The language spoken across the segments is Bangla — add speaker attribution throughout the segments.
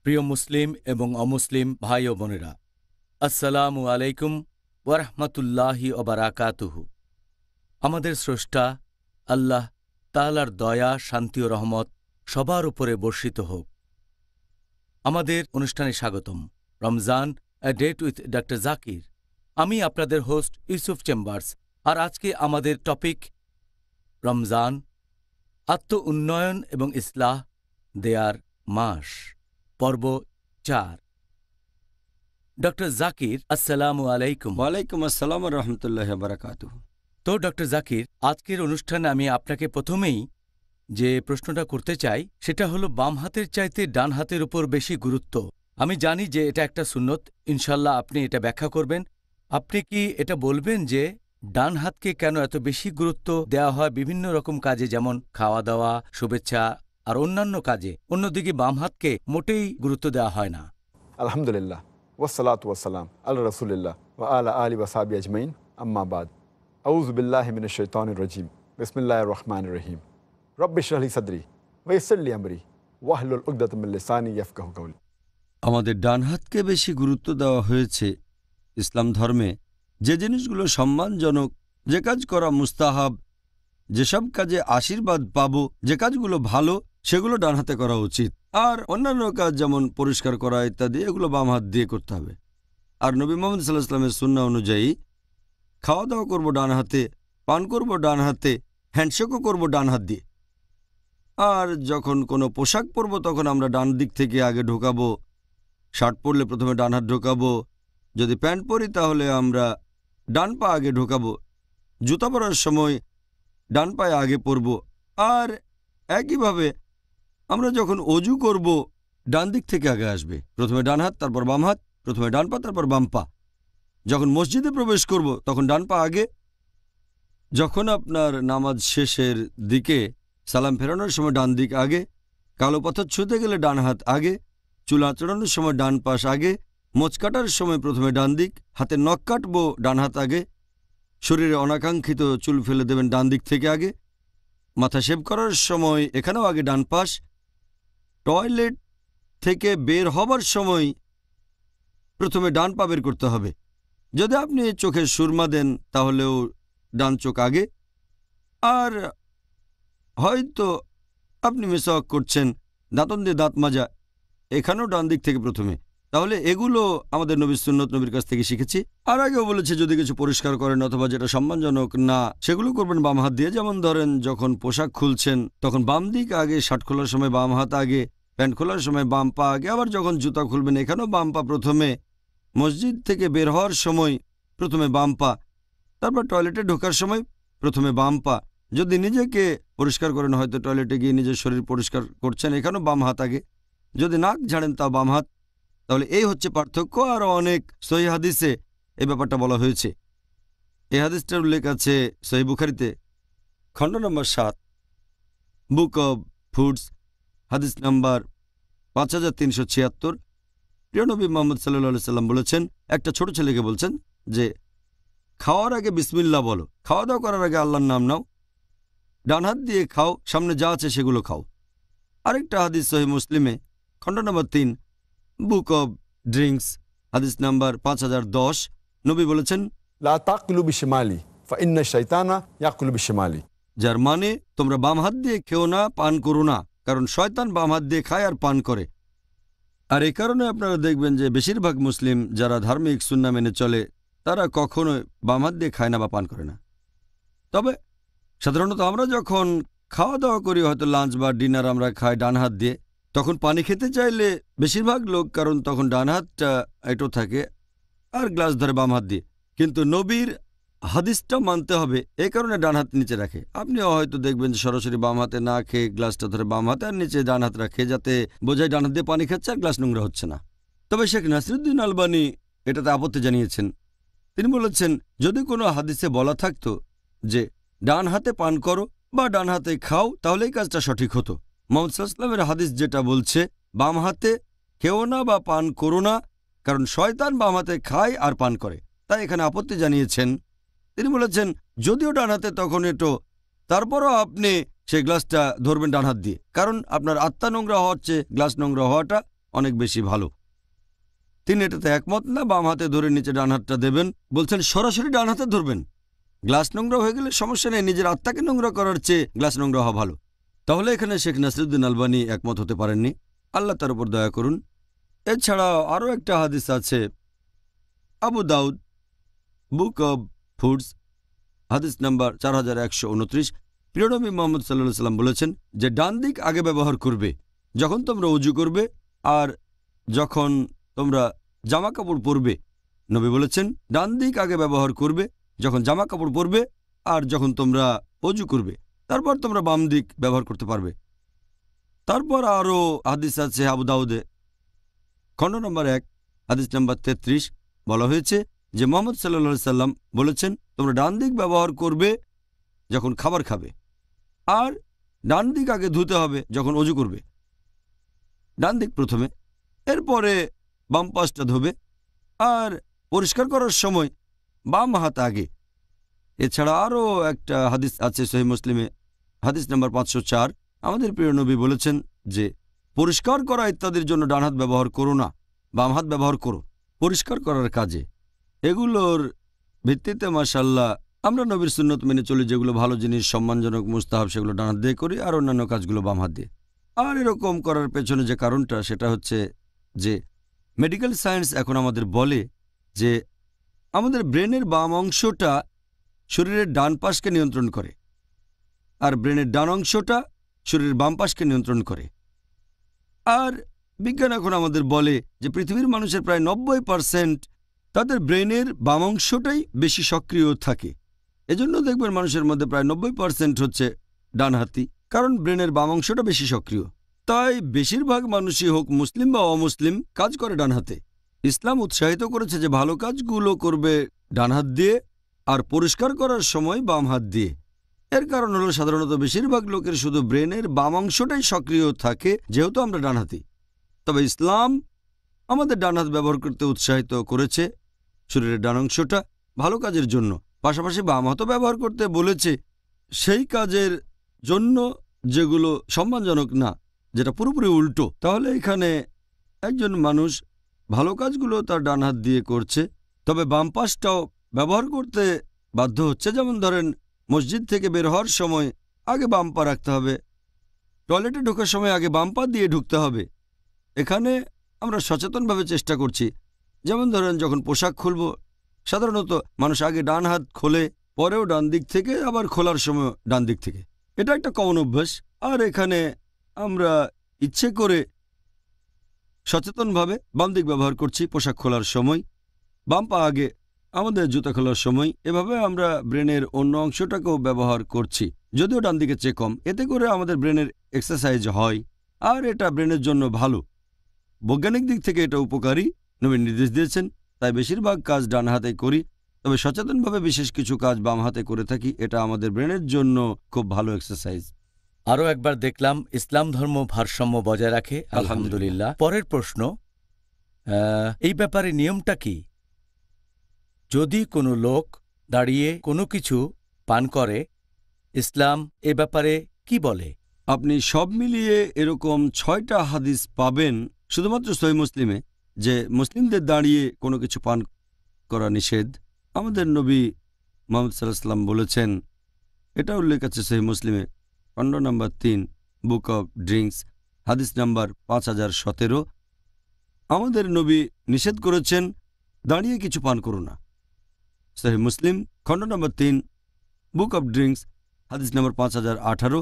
Speaker 1: প্রিয় মুসলিম এবং অমুসলিম ভাই ও বোনেরা, আসসালামু আলাইকুম ওয়ারহমাতুল্লাহি ওবারাকাতুহু। আমাদের স্রষ্টা আল্লাহ তাআলার দয়া, শান্তি ও রহমত সবার উপরে বর্ষিত হোক। আমাদের অনুষ্ঠানে স্বাগতম। রমজান এ ডেট উইথ ডক্টর জাকির। আমি আপনাদের হোস্ট ইউসুফ চেম্বার্স। আর আজকে আমাদের টপিক রমজান, আত্ম উন্নয়ন এবং ইসলাহ দেয়ার মাস, পর্ব ৪। ডক্টর জাকির, আসসালামু আলাইকুম।
Speaker 2: ওয়ালাইকুম আসসালাম রহমতুল্লাহ বারাকাতুহু।
Speaker 1: তো ডক্টর জাকির, আজকের অনুষ্ঠানে আমি আপনাকে প্রথমেই যে প্রশ্নটা করতে চাই সেটা হলো বাম হাতের চাইতে ডান হাতের উপর বেশি গুরুত্ব। আমি জানি যে এটা একটা সুন্নত, ইনশাল্লাহ আপনি এটা ব্যাখ্যা করবেন। আপনি কি এটা বলবেন যে ডান হাতকে কেন এত বেশি গুরুত্ব দেওয়া হয় বিভিন্ন রকম কাজে, যেমন খাওয়া দাওয়া, শুভেচ্ছা আর অন্যান্য কাজে, অন্যদিকে বাম হাতকে মোটেই গুরুত্ব দেওয়া হয় না?
Speaker 3: আলহামদুলিল্লাহ ওয়াসসালাতু ওয়াসসালাম আলা রাসূলিল্লাহ ওয়া আলা আলি ওয়া সাহবি আজমাইন, আম্মা বাদ। আউযু বিল্লাহি মিনাশ শাইতানির রাজিম। বিসমিল্লাহির রহমানির রহিম। রব্বি ইশরাহ লি সাদরি ওয়া ইয়াসসির লি আমরি ওয়াহলুল উকদাতাম মিন লিসানি ইয়াফকাহু কাওলি।
Speaker 2: আমাদের ডান হাতকে বেশি গুরুত্ব দেওয়া হয়েছে ইসলাম ধর্মে। যে জিনিসগুলো সম্মানজনক, যে কাজ করা মুস্তাহাব, যেসব কাজে আশীর্বাদ পাবো, যে কাজগুলো ভালো, সেগুলো ডান হাতে করা উচিত। আর অন্যান্য কাজ যেমন পরিষ্কার করা ইত্যাদি, এগুলো বাম হাত দিয়ে করতে হবে। আর নবী মুহাম্মদ সাল্লাল্লাহু আলাইহি ওয়াসাল্লামের সুন্নাহ অনুযায়ী খাওয়া দাওয়া করবো ডান হাতে, পান করবো ডান হাতে, হ্যান্ডশেকও করবো ডান হাত দিয়ে। আর যখন কোনো পোশাক পরবো তখন আমরা ডান দিক থেকে আগে ঢোকাবো। শার্ট পরলে প্রথমে ডান হাত ঢোকাবো। যদি প্যান্ট পরি তাহলে আমরা ডান পা আগে ঢোকাবো। জুতা পরার সময় ডান পায়ে আগে পরব। আর একইভাবে আমরা যখন অজু করব ডান দিক থেকে আগে আসবে। প্রথমে ডান হাত, তারপর বাম হাত, প্রথমে ডান পা, তারপর বাম পা। যখন মসজিদে প্রবেশ করব তখন ডান পা আগে। যখন আপনার নামাজ শেষের দিকে সালাম ফেরানোর সময় ডান দিক আগে। কালো পাথর ছুঁতে গেলে ডান হাত আগে। চুল আঁচড়ানোর সময় ডান পাশ আগে। মোচ কাটার সময় প্রথমে ডান দিক। হাতে নখ কাটবো ডান হাত আগে। শরীরে অনাকাঙ্ক্ষিত চুল ফেলে দেবেন ডান দিক থেকে আগে। মাথা শেভ করার সময় এখানেও আগে ডান পাশ। টয়লেট থেকে বের হবার সময় প্রথমে ডান পা বের করতে হবে। যদি আপনি চোখে সুরমা দেন তাহলেও ডান চোখ আগে। আর হয়তো আপনি মিসওয়াক করছেন, দাঁতন দিয়ে দাঁত মাজা, এখানেও ডান দিক থেকে প্রথমে। তাহলে এগুলো আমাদের নবীর সুন্নত, নবীর কাছ থেকে শিখেছি। আর আগেও বলেছে যদি কিছু পরিষ্কার করেন অথবা যেটা সম্মানজনক না, সেগুলো করবেন বাম হাত দিয়ে। যেমন ধরেন যখন পোশাক খুলছেন তখন বাম দিক আগে, শার্ট খোলার সময় বাম হাত আগে, প্যান্ট খোলার সময় বাম পা আগে। আবার যখন জুতা খুলবেন এখানেও বাম পা প্রথমে। মসজিদ থেকে বের হওয়ার সময় প্রথমে বাম পা। তারপর টয়লেটে ঢোকার সময় প্রথমে বাম পা। যদি নিজেকে পরিষ্কার করেন, হয়তো টয়লেটে গিয়ে নিজের শরীর পরিষ্কার করছেন, এখানেও বাম হাত আগে। যদি নাক ঝাড়েন তা বাম হাত। তাহলে এই হচ্ছে পার্থক্য। আর অনেক সহিহ হাদিসে এই ব্যাপারটা বলা হয়েছে। এই হাদিসটার উল্লেখ আছে সহিহ বুখারীতে, খণ্ড নম্বর ৭, বুক অব ফুডস, হাদিস নাম্বার 5376। প্রিয় নবী মুহাম্মদ সাল্লাল্লাহু আলাইহি সাল্লাম বলেছেন, একটা ছোট ছেলেকে বলছেন যে খাওয়ার আগে বিসমিল্লাহ বলো, খাওয়া দাওয়া করার আগে আল্লাহর নাম নাও, ডান হাত দিয়ে খাও, সামনে যা আছে সেগুলো খাও। আরেকটা হাদিস সহিহ মুসলিমে, খণ্ড নম্বর ৩, বুক অব ড্রিঙ্কস, হাদিস নাম্বার 5010। নবী বলেছেন,
Speaker 3: লা তাকুলু বিশিমালি ফা ইন্না শাইতানা ইয়াকুলু বিশিমালি।
Speaker 2: যার মানে তোমরা বাম হাত দিয়ে খেও না, পান করো না, কারণ শয়তান বাম হাত দিয়ে খায় আর পান করে। আর এই কারণে আপনারা দেখবেন যে বেশিরভাগ মুসলিম যারা ধার্মিক সুন্নাহ মেনে চলে তারা কখনোই বাম হাত দিয়ে খায় না বা পান করে না। তবে সাধারণত আমরা যখন খাওয়া দাওয়া করি, হয়তো লাঞ্চ বা ডিনার আমরা খাই ডান হাত দিয়ে, তখন পানি খেতে চাইলে বেশিরভাগ লোক, কারণ তখন ডান হাতটা এঁটো থাকে, আর গ্লাস ধরে বাম হাত দিয়ে। কিন্তু নবীর হাদিসটা মানতে হবে, এই কারণে ডান হাত নিচে রাখে। আপনিও হয়তো দেখবেন যে সরাসরি বাম হাতে না খেয়ে গ্লাসটা ধরে বাম হাতে আর নিচে ডান হাত রাখে, যাতে বোঝায় ডান হাত দিয়ে পানি খাচ্ছে আর গ্লাস নোংরা হচ্ছে না। তবে শেখ নাসিরুদ্দিন আলবানী এটাতে আপত্তি জানিয়েছেন। তিনি বলেছেন, যদি কোনো হাদিসে বলা থাকতো যে ডান হাতে পান করো বা ডান হাতে খাও, তাহলে এই কাজটা সঠিক হতো। মুহাম্মদ সাল্লাল্লাহু আলাইহি ওয়াসাল্লামের হাদিস যেটা বলছে বাম হাতে খেও না বা পান করো না, কারণ শয়তান বাম হাতে খায় আর পান করে, তাই এখানে আপত্তি জানিয়েছেন। তিনি বলেছেন, যদিও ডান হাতে তখন এটো, তারপরও আপনি সেই গ্লাসটা ধরবেন ডান হাত দিয়ে, কারণ আপনার আত্মা নোংরা হওয়ার চেয়ে গ্লাস নোংরা হওয়াটা অনেক বেশি ভালো। তিনি এটাতে একমত না। বাম হাতে ধরে নিচে ডান হাতটা দেবেন, বলছেন সরাসরি ডান হাতে ধরবেন। গ্লাস নোংরা হয়ে গেলে সমস্যা নেই, নিজের আত্মাকে নোংরা করার চেয়ে গ্লাস নোংরা হওয়া ভালো। তাহলে এখানে শেখ নাসিরুদ্দিন আলবানী একমত হতে পারেননি, আল্লাহ তার উপর দয়া করুন। এছাড়া আরও একটা হাদিস আছে, আবু দাউদ বুক অব ফুডস হাদিস নাম্বার 4129। প্রিয়নবী মোহাম্মদ সাল্লাল্লাহু সাল্লাম বলেছেন যে ডান দিক আগে ব্যবহার করবে যখন তোমরা ওযু করবে আর যখন তোমরা জামা কাপড় পরবে। নবী বলেছেন ডান দিক আগে ব্যবহার করবে যখন জামা কাপড় পরবে আর যখন তোমরা ওযু করবে, তারপর তোমরা বাম দিক ব্যবহার করতে পারবে। তারপর আরও হাদিস আছে আবু দাউদে খণ্ড নম্বর 1 হাদিস নাম্বার 33। বলা হয়েছে যে মুহাম্মদ সাল্লাল্লাহু সাল্লাম বলেছেন তোমরা ডান দিক ব্যবহার করবে যখন খাবার খাবে আর ডান দিক আগে ধুতে হবে যখন ওযু করবে। ডান দিক প্রথমে, এরপরে বাম পাশটা ধোবে আর পরিষ্কার করার সময় বাম হাত আগে। এছাড়া আরও একটা হাদিস আছে সহিহ মুসলিমে হাদিস নাম্বার 504। আমাদের প্রিয় নবী বলেছেন যে পরিষ্কার করা ইত্যাদির জন্য ডান হাত ব্যবহার করো না, বাম হাত ব্যবহার করো পরিষ্কার করার কাজে। এগুলোর ভিত্তিতে মাশাআল্লাহ আমরা নবীর সুন্নত মেনে চলি, যেগুলো ভালো জিনিস সম্মানজনক মুস্তাহাব সেগুলো ডান হাত দিয়ে করি আর অন্যান্য কাজগুলো বাম হাত দিয়ে। আর এরকম করার পেছনে যে কারণটা সেটা হচ্ছে যে মেডিকেল সায়েন্স এখন আমাদের বলে যে আমাদের ব্রেনের বাম অংশটা শরীরের ডান পাশকে নিয়ন্ত্রণ করে আর ব্রেনের ডান অংশটা শরীরের বাম পাশকে নিয়ন্ত্রণ করে। আর বিজ্ঞান এখন আমাদের বলে যে পৃথিবীর মানুষের প্রায় 90% তাদের ব্রেনের বাম অংশটাই বেশি সক্রিয় থাকে। এজন্য দেখবেন মানুষের মধ্যে প্রায় 90% হচ্ছে ডানহাতি, কারণ ব্রেনের বাম অংশটা বেশি সক্রিয়। তাই বেশিরভাগ মানুষই হোক মুসলিম বা অমুসলিম কাজ করে ডান হাতে। ইসলাম উৎসাহিত করেছে যে ভালো কাজগুলো করবে ডান হাত দিয়ে আর পরিষ্কার করার সময় বাম হাত দিয়ে। এর কারণ হলো সাধারণত বেশিরভাগ লোকের শুধু ব্রেনের বাম অংশটাই সক্রিয় থাকে যেহেতু আমরা ডানহাতি। তবে ইসলাম আমাদের ডান হাত ব্যবহার করতে উৎসাহিত করেছে শরীরের ডান অংশটা ভালো কাজের জন্য, পাশাপাশি বাম হাতও ব্যবহার করতে বলেছে সেই কাজের জন্য যেগুলো সম্মানজনক না, যেটা পুরোপুরি উল্টো। তাহলে এখানে একজন মানুষ ভালো কাজগুলো তার ডান হাত দিয়ে করছে, তবে বাম পাশটাও ব্যবহার করতে বাধ্য হচ্ছে। যেমন ধরেন মসজিদ থেকে বের হওয়ার সময় আগে বাম পা রাখতে হবে, টয়লেটে ঢোকার সময় আগে বাম পা দিয়ে ঢুকতে হবে। এখানে আমরা সচেতনভাবে চেষ্টা করছি। যেমন ধরেন যখন পোশাক খুলব সাধারণত মানুষ আগে ডান হাত খোলে, পরেও ডান দিক থেকে, আবার খোলার সময় ডান দিক থেকে। এটা একটা কমন অভ্যাস। আর এখানে আমরা ইচ্ছে করে সচেতনভাবে বাম দিক ব্যবহার করছি পোশাক খোলার সময়, বাম পা আগে আমাদের জুতা খোলার সময়। এভাবে আমরা ব্রেনের অন্য অংশটাকেও ব্যবহার করছি, যদিও ডান দিকে চেয়ে কম। এতে করে আমাদের ব্রেনের এক্সারসাইজ হয় আর এটা ব্রেনের জন্য ভালো। বৈজ্ঞানিক দিক থেকে এটা উপকারী, নবী নির্দেশ দিয়েছেন। তাই বেশিরভাগ কাজ ডান হাতে করি, তবে সচেতনভাবে বিশেষ কিছু কাজ বাম হাতে করে থাকি। এটা আমাদের ব্রেনের জন্য খুব ভালো এক্সারসাইজ।
Speaker 1: আরও একবার দেখলাম ইসলাম ধর্ম ভারসাম্য বজায় রাখে, আলহামদুলিল্লাহ। পরের প্রশ্ন, এই ব্যাপারে নিয়মটা কি? যদি কোনো লোক দাঁড়িয়ে কোনো কিছু পান করে, ইসলাম এ ব্যাপারে কি বলে?
Speaker 2: আপনি সব মিলিয়ে এরকম 6টা হাদিস পাবেন শুধুমাত্র সহিহ মুসলিমে যে মুসলিমদের দাঁড়িয়ে কোনো কিছু পান করা নিষেধ। আমাদের নবী মুহাম্মদ সাল্লাল্লাহু আলাইহি ওয়াসাল্লাম বলেছেন, এটা উল্লেখ আছে সহিহ মুসলিমে খণ্ড নম্বর 3 বুক অব ড্রিঙ্কস হাদিস নাম্বার 5017। আমাদের নবী নিষেধ করেছেন দাঁড়িয়ে কিছু পান করো না। সহিহ মুসলিম খণ্ড নম্বর 3 বুক অব ড্রিঙ্কস হাদিস নম্বর 5018।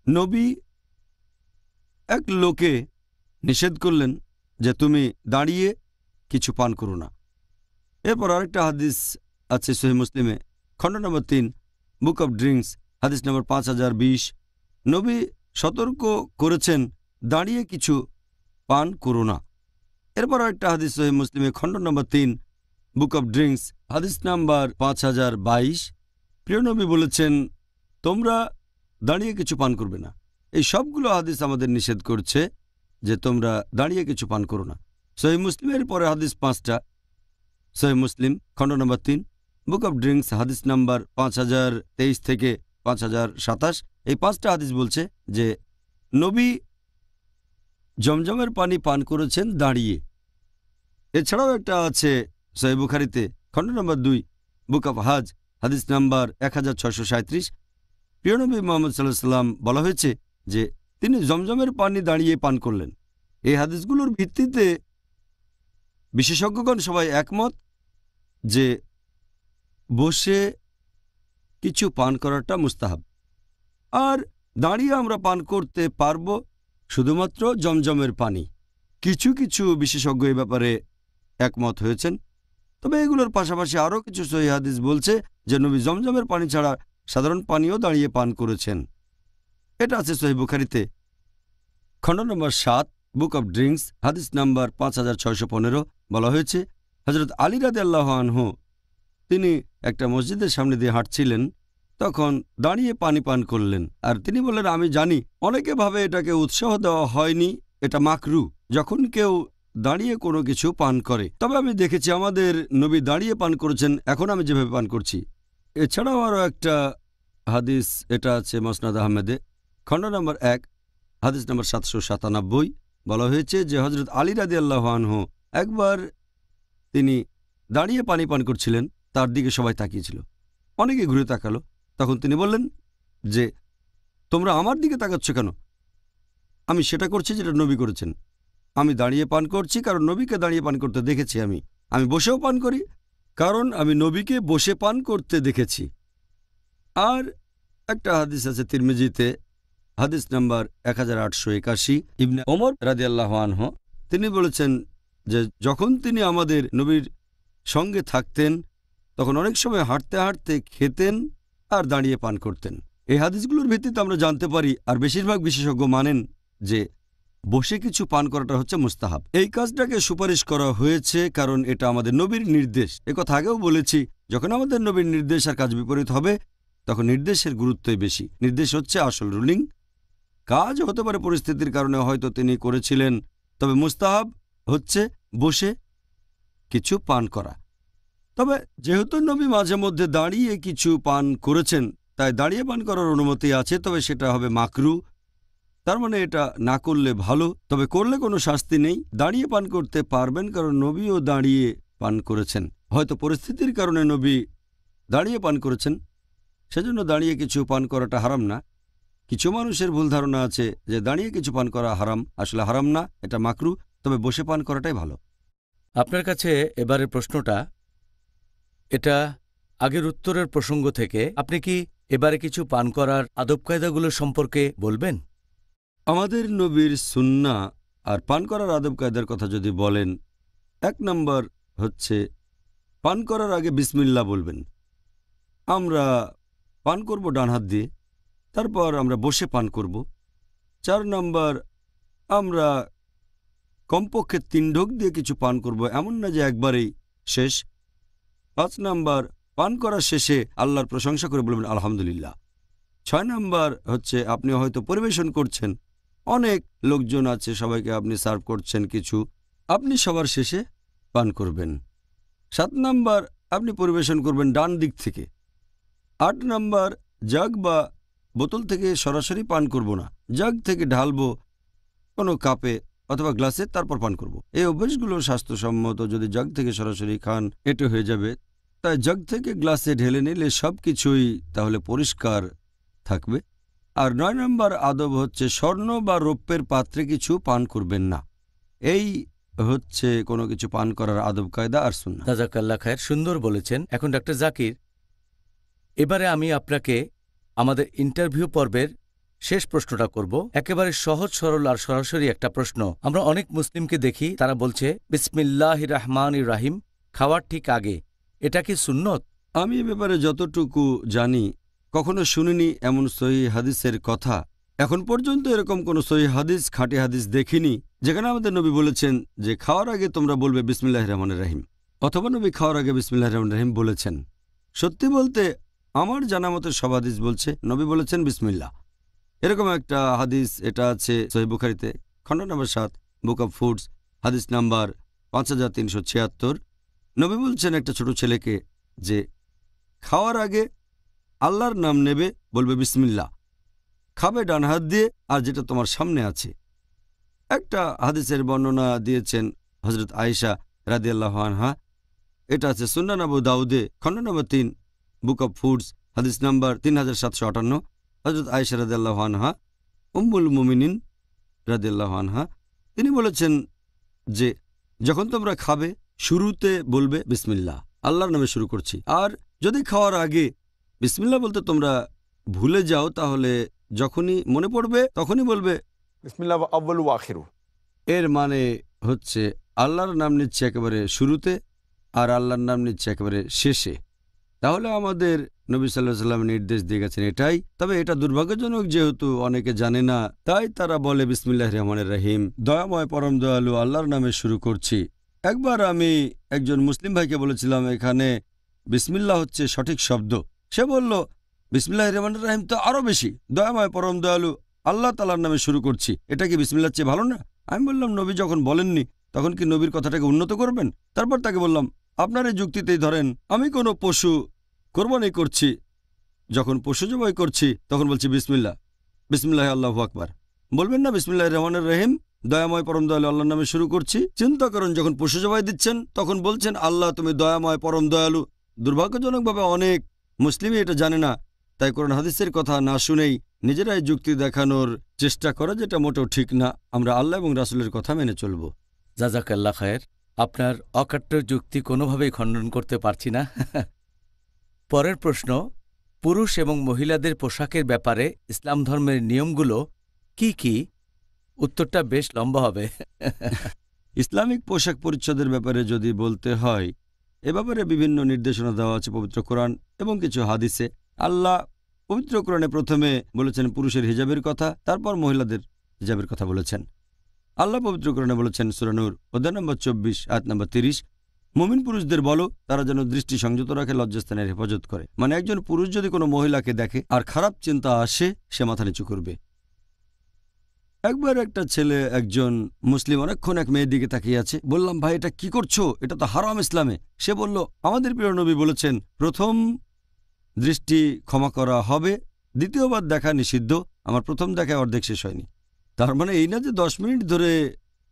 Speaker 2: নবী এক লোকে নিষেধ করলেন যে তুমি দাঁড়িয়ে কিছু পান করো না। এরপর আরেকটা হাদিস আছে সহিহ মুসলিমে খণ্ড নম্বর 3 বুক অব ড্রিঙ্কস হাদিস নম্বর 5020। নবী সতর্ক করেছেন দাঁড়িয়ে কিছু পান করো না। এরপর আরেকটা হাদিস সহিহ মুসলিমে খণ্ড নম্বর 3 বুক অব ড্রিঙ্কস হাদিস নাম্বার 5022। প্রিয় নবী বলেছেন তোমরা দাঁড়িয়ে কিছু পান করবে না। এই সবগুলো হাদিস আমাদের নিষেধ করছে যে তোমরা দাঁড়িয়ে কিছু পান করো না। সহিহ মুসলিমের পরে হাদিস 5টা। সহিহ মুসলিম খণ্ড নম্বর 3 বুক অব ড্রিঙ্কস হাদিস নাম্বার 5023 থেকে 5027। এই 5টা হাদিস বলছে যে নবী জমজমের পানি পান করেছেন দাঁড়িয়ে। এছাড়াও একটা আছে সহিহ বুখারীতে খণ্ড নম্বর 2 বুক অফ হাজ হাদিস নাম্বার 1637। প্রিয় নবী মুহাম্মদ সাল্লাল্লাহু আলাইহি ওয়াসাল্লাম বলা হয়েছে যে তিনি জমজমের পানি দাঁড়িয়ে পান করলেন। এই হাদিসগুলোর ভিত্তিতে বিশেষজ্ঞগণ সবাই একমত যে বসে কিছু পান করাটা মুস্তাহাব, আর দাঁড়িয়ে আমরা পান করতে পারব শুধুমাত্র জমজমের পানি। কিছু কিছু বিশেষজ্ঞ এই ব্যাপারে একমত হয়েছেন, তবে এগুলোর পাশাপাশি আরও কিছু সহিহ হাদিস বলছে যে নবী জমজমের পানি ছাড়া সাধারণ পানিও দাঁড়িয়ে পান করেছেন। এটা আছে সহিহ বুখারীতে খণ্ড নম্বর 7 বুক অব ড্রিঙ্কস হাদিস নাম্বার 5615। বলা হয়েছে হযরত আলী রাদিয়াল্লাহু আনহু তিনি একটা মসজিদের সামনে দিয়ে হাঁটছিলেন, তখন দাঁড়িয়ে পানি পান করলেন। আর তিনি বললেন, আমি জানি অনেকে ভাবে এটাকে উৎসাহ দেওয়া হয়নি, এটা মাকরু যখন কেউ দাঁড়িয়ে কোনো কিছু পান করে, তবে আমি দেখেছি আমাদের নবী দাঁড়িয়ে পান করেছেন, এখন আমি যেভাবে পান করছি। এছাড়াও আরও একটা হাদিস, এটা আছে মুসনাদ আহমেদে খণ্ড নম্বর 1 হাদিস নম্বর 797। বলা হয়েছে যে হযরত আলী রাদিয়াল্লাহু আনহু একবার তিনি দাঁড়িয়ে পানি পান করছিলেন, তার দিকে সবাই তাকিয়েছিল, অনেকে ঘুরে তাকালো। তখন তিনি বললেন যে তোমরা আমার দিকে তাকাচ্ছ কেন? আমি সেটা করছি যেটা নবী করেছেন। আমি দাঁড়িয়ে পান করছি কারণ নবীকে দাঁড়িয়ে পান করতে দেখেছি। আমি বসেও পান করি কারণ আমি নবীকে বসে পান করতে দেখেছি। আর একটা হাদিস আছে তিরমিজিতে হাদিস নাম্বার 1881 ইবনে ওমর রাদিয়াল্লাহু আনহু তিনি বলেছেন যে যখন তিনি আমাদের নবীর সঙ্গে থাকতেন তখন অনেক সময় হাঁটতে হাঁটতে খেতেন আর দাঁড়িয়ে পান করতেন। এই হাদিসগুলোর ভিত্তিতে আমরা জানতে পারি, আর বেশিরভাগ বিশেষজ্ঞ মানেন যে বসে কিছু পান করাটা হচ্ছে মুস্তাহাব। এই কাজটাকে সুপারিশ করা হয়েছে কারণ এটা আমাদের নবীর নির্দেশ। একথা আগেও বলেছি, যখন আমাদের নবীর নির্দেশ আর কাজ বিপরীত হবে তখন নির্দেশের গুরুত্বই বেশি। নির্দেশ হচ্ছে আসল রুলিং, কাজ হতে পারে পরিস্থিতির কারণে হয়তো তিনি করেছিলেন, তবে মুস্তাহাব হচ্ছে বসে কিছু পান করা। তবে যেহেতু নবী মাঝে মধ্যে দাঁড়িয়ে কিছু পান করেছেন তাই দাঁড়িয়ে পান করার অনুমতি আছে, তবে সেটা হবে মাকরু। তার মানে এটা না করলে ভালো, তবে করলে কোনো শাস্তি নেই। দাঁড়িয়ে পান করতে পারবেন কারণ নবীও দাঁড়িয়ে পান করেছেন। হয়তো পরিস্থিতির কারণে নবী দাঁড়িয়ে পান করেছেন, সেজন্য দাঁড়িয়ে কিছু পান করাটা হারাম না। কিছু মানুষের ভুল ধারণা আছে যে দাঁড়িয়ে কিছু পান করা হারাম, আসলে হারাম না, এটা মাকরু, তবে বসে পান করাটাই ভালো।
Speaker 1: আপনার কাছে এবারের প্রশ্নটা, এটা আগের উত্তরের প্রসঙ্গ থেকে আপনি কি এবারে কিছু পান করার আদব কায়দাগুলো সম্পর্কে বলবেন?
Speaker 2: আমাদের নবীর সুন্নাহ আর পান করার আদব কায়দার কথা যদি বলেন, 1 নম্বর হচ্ছে পান করার আগে বিসমিল্লাহ বলবেন। আমরা পান করব ডান হাত দিয়ে, তারপর আমরা বসে পান করব। 4 নম্বর আমরা কমপক্ষে 3 ঢোক দিয়ে কিছু পান করব, এমন না যে একবারেই শেষ। 5 নম্বর পান করার শেষে আল্লাহর প্রশংসা করে বলবেন আলহামদুলিল্লাহ। 6 নম্বর হচ্ছে আপনি হয়তো পরিবেশন করছেন, অনেক লোকজন আছে, সবাইকে আপনি সার্ভ করছেন কিছু, আপনি সবার শেষে পান করবেন। 7 নম্বর আপনি পরিবেশন করবেন ডান দিক থেকে। 8 নম্বর জাগ বা বোতল থেকে সরাসরি পান করব না, জাগ থেকে ঢালবো কোনো কাপে অথবা গ্লাসে, তারপর পান করব। এই অভ্যাসগুলো স্বাস্থ্যসম্মত। যদি জাগ থেকে সরাসরি খান এটো হয়ে যাবে, তাই জাগ থেকে গ্লাসে ঢেলে নিলে সব কিছুই তাহলে পরিষ্কার থাকবে। আর 9 নম্বর আদব হচ্ছে স্বর্ণ বা রৌপ্যের পাত্রে কিছু পান করবেন না। এই হচ্ছে কোনো কিছু পান করার আদব কায়দা আর সুন্নাহ।
Speaker 1: জাযাকাল্লাহ খায়ের, সুন্দর বলেছেন। এখন ডাক্তার জাকির, এবারে আমি আপনাকে আমাদের ইন্টারভিউ পর্বের শেষ প্রশ্নটা করব। একেবারে সহজ সরল আর সরাসরি একটা প্রশ্ন। আমরা অনেক মুসলিমকে দেখি তারা বলছে বিসমিল্লাহির রহমানির রাহিম খাওয়ার ঠিক আগে, এটা কি সুন্নত?
Speaker 2: আমি এ ব্যাপারে যতটুকু জানি, কখনো শুনিনি এমন সহিহ হাদিসের কথা। এখন পর্যন্ত এরকম কোনো সহিহ হাদিস, খাঁটি হাদিস দেখিনি যেখানে আমাদের নবী বলেছেন যে খাওয়ার আগে তোমরা বলবে বিসমিল্লাহির রহমানির রাহিম, অথবা নবী খাওয়ার আগে বিসমিল্লাহির রহমানির রাহিম বলেছেন। সত্যি বলতে আমার জানা মতো সব হাদিস বলছে নবী বলেছেন বিসমিল্লাহ। এরকম একটা হাদিস, এটা আছে সহিহ বুখারীতে খণ্ড নম্বর 7 বুক অব ফুডস হাদিস নাম্বার 5376। নবী বলছেন একটা ছোট ছেলেকে যে খাওয়ার আগে আল্লাহর নাম নেবে, বলবে বিসমিল্লাহ, খাবে ডান হাত দিয়ে আর যেটা তোমার সামনে আছে। একটা হাদিসের বর্ণনা দিয়েছেন হজরত আয়েশা রাদিয়াল্লাহু আনহা। এটা আছে সুন্নান আবু দাউদে খণ্ড নম্বর 3 বুক অব ফুডস হাদিস নাম্বার 3758। হজরত আয়েশা রাদিয়াল্লাহু আনহা উম্মুল মুমিনিন রাদিয়াল্লাহু আনহা তিনি বলেছেন যে যখন তোমরা খাবে শুরুতে বলবে বিসমিল্লাহ, আল্লাহর নামে শুরু করছি। আর যদি খাওয়ার আগে বিসমিল্লাহ বলতে তোমরা ভুলে যাও তাহলে যখনই মনে পড়বে তখনই বলবে
Speaker 3: বিসমিল্লাহ আউয়ালু ওয়া আখিরু।
Speaker 2: এর মানে হচ্ছে আল্লাহর নাম নিচ্ছে একেবারে শুরুতে আর আল্লাহর নাম নিচ্ছে একেবারে শেষে। তাহলে আমাদের নবী সাল্লাল্লাহু আলাইহি ওয়াসাল্লাম নির্দেশ দিয়ে গেছেন এটাই। তবে এটা দুর্ভাগ্যজনক যেহেতু অনেকে জানে না, তাই তারা বলে বিসমিল্লাহির রহমানির রহিম, দয়াময় পরম দয়ালু আল্লাহর নামে শুরু করছি। একবার আমি একজন মুসলিম ভাইকে বলেছিলাম এখানে বিসমিল্লাহ হচ্ছে সঠিক শব্দ। সে বলল বিসমিল্লাহির রহমানির রহিম তো আরও বেশি, দয়াময় পরম দয়ালু আল্লাহ তাআলার নামে শুরু করছি, এটা কি বিসমিল্লাহর চেয়ে ভালো না? আমি বললাম নবী যখন বলেননি তখন কি নবীর কথাটাকে উন্নত করবেন? তারপর তাকে বললাম আপনার এই যুক্তিতেই ধরেন আমি কোনো পশু কোরবানি করছি, যখন পশু জবাই করছি তখন বলছি বিসমিল্লাহ, বিসমিল্লাহ আল্লাহু আকবার। বলবেন না বিসমিল্লাহির রহমানির রহিম দয়াময় পরম দয়ালু আল্লাহর নামে শুরু করছি? চিন্তা করুন, যখন পশু জবাই দিচ্ছেন তখন বলছেন আল্লাহ তুমি দয়াময় পরম দয়ালু। দুর্ভাগ্যজনকভাবে অনেক মুসলিমই এটা জানে না, তাই কোরআন হাদিসের কথা না শুনেই নিজেরাই যুক্তি দেখানোর চেষ্টা করে, যেটা মোটেও ঠিক না। আমরা আল্লাহ এবং রাসূলের কথা মেনে চলব।
Speaker 1: জাযাকাল্লাহ খায়ের। আপনার অকাট্য যুক্তি কোনোভাবেই খণ্ডন করতে পারছি না। পরের প্রশ্ন, পুরুষ এবং মহিলাদের পোশাকের ব্যাপারে ইসলাম ধর্মের নিয়মগুলো কি কি? উত্তরটা বেশ লম্বা হবে।
Speaker 2: ইসলামিক পোশাক পরিচ্ছদের ব্যাপারে যদি বলতে হয়, এ ব্যাপারে বিভিন্ন নির্দেশনা দেওয়া আছে পবিত্র কোরআন এবং কিছু হাদিসে। আল্লাহ পবিত্র কোরআনে প্রথমে বলেছেন পুরুষের হিজাবের কথা, তারপর মহিলাদের হিজাবের কথা বলেছেন। আল্লাহ পবিত্র কোরআনে বলেছেন সূরা নূর অধ্যায় নম্বর 24 আয়াত নম্বর 30, মুমিন পুরুষদের বলো তারা যেন দৃষ্টি সংযত রাখে, লজ্জাস্থানের হেফাজত করে। মানে একজন পুরুষ যদি কোনো মহিলাকে দেখে আর খারাপ চিন্তা আসে সে মাথা নিচু করবে। একবার একটা ছেলে একজন মুসলিম অনেকক্ষণ এক মেয়ের দিকে তাকিয়ে আছে। বললাম ভাই এটা কি করছো, এটা তো হারাম ইসলামে। সে বলল আমাদের প্রিয় নবী বলেছেন প্রথম দৃষ্টি ক্ষমা করা হবে, দ্বিতীয়বার দেখা নিষিদ্ধ। আমার প্রথম দেখায় অর্ধেক শেষ হয়নি। তার মানে এই না যে 10 মিনিট ধরে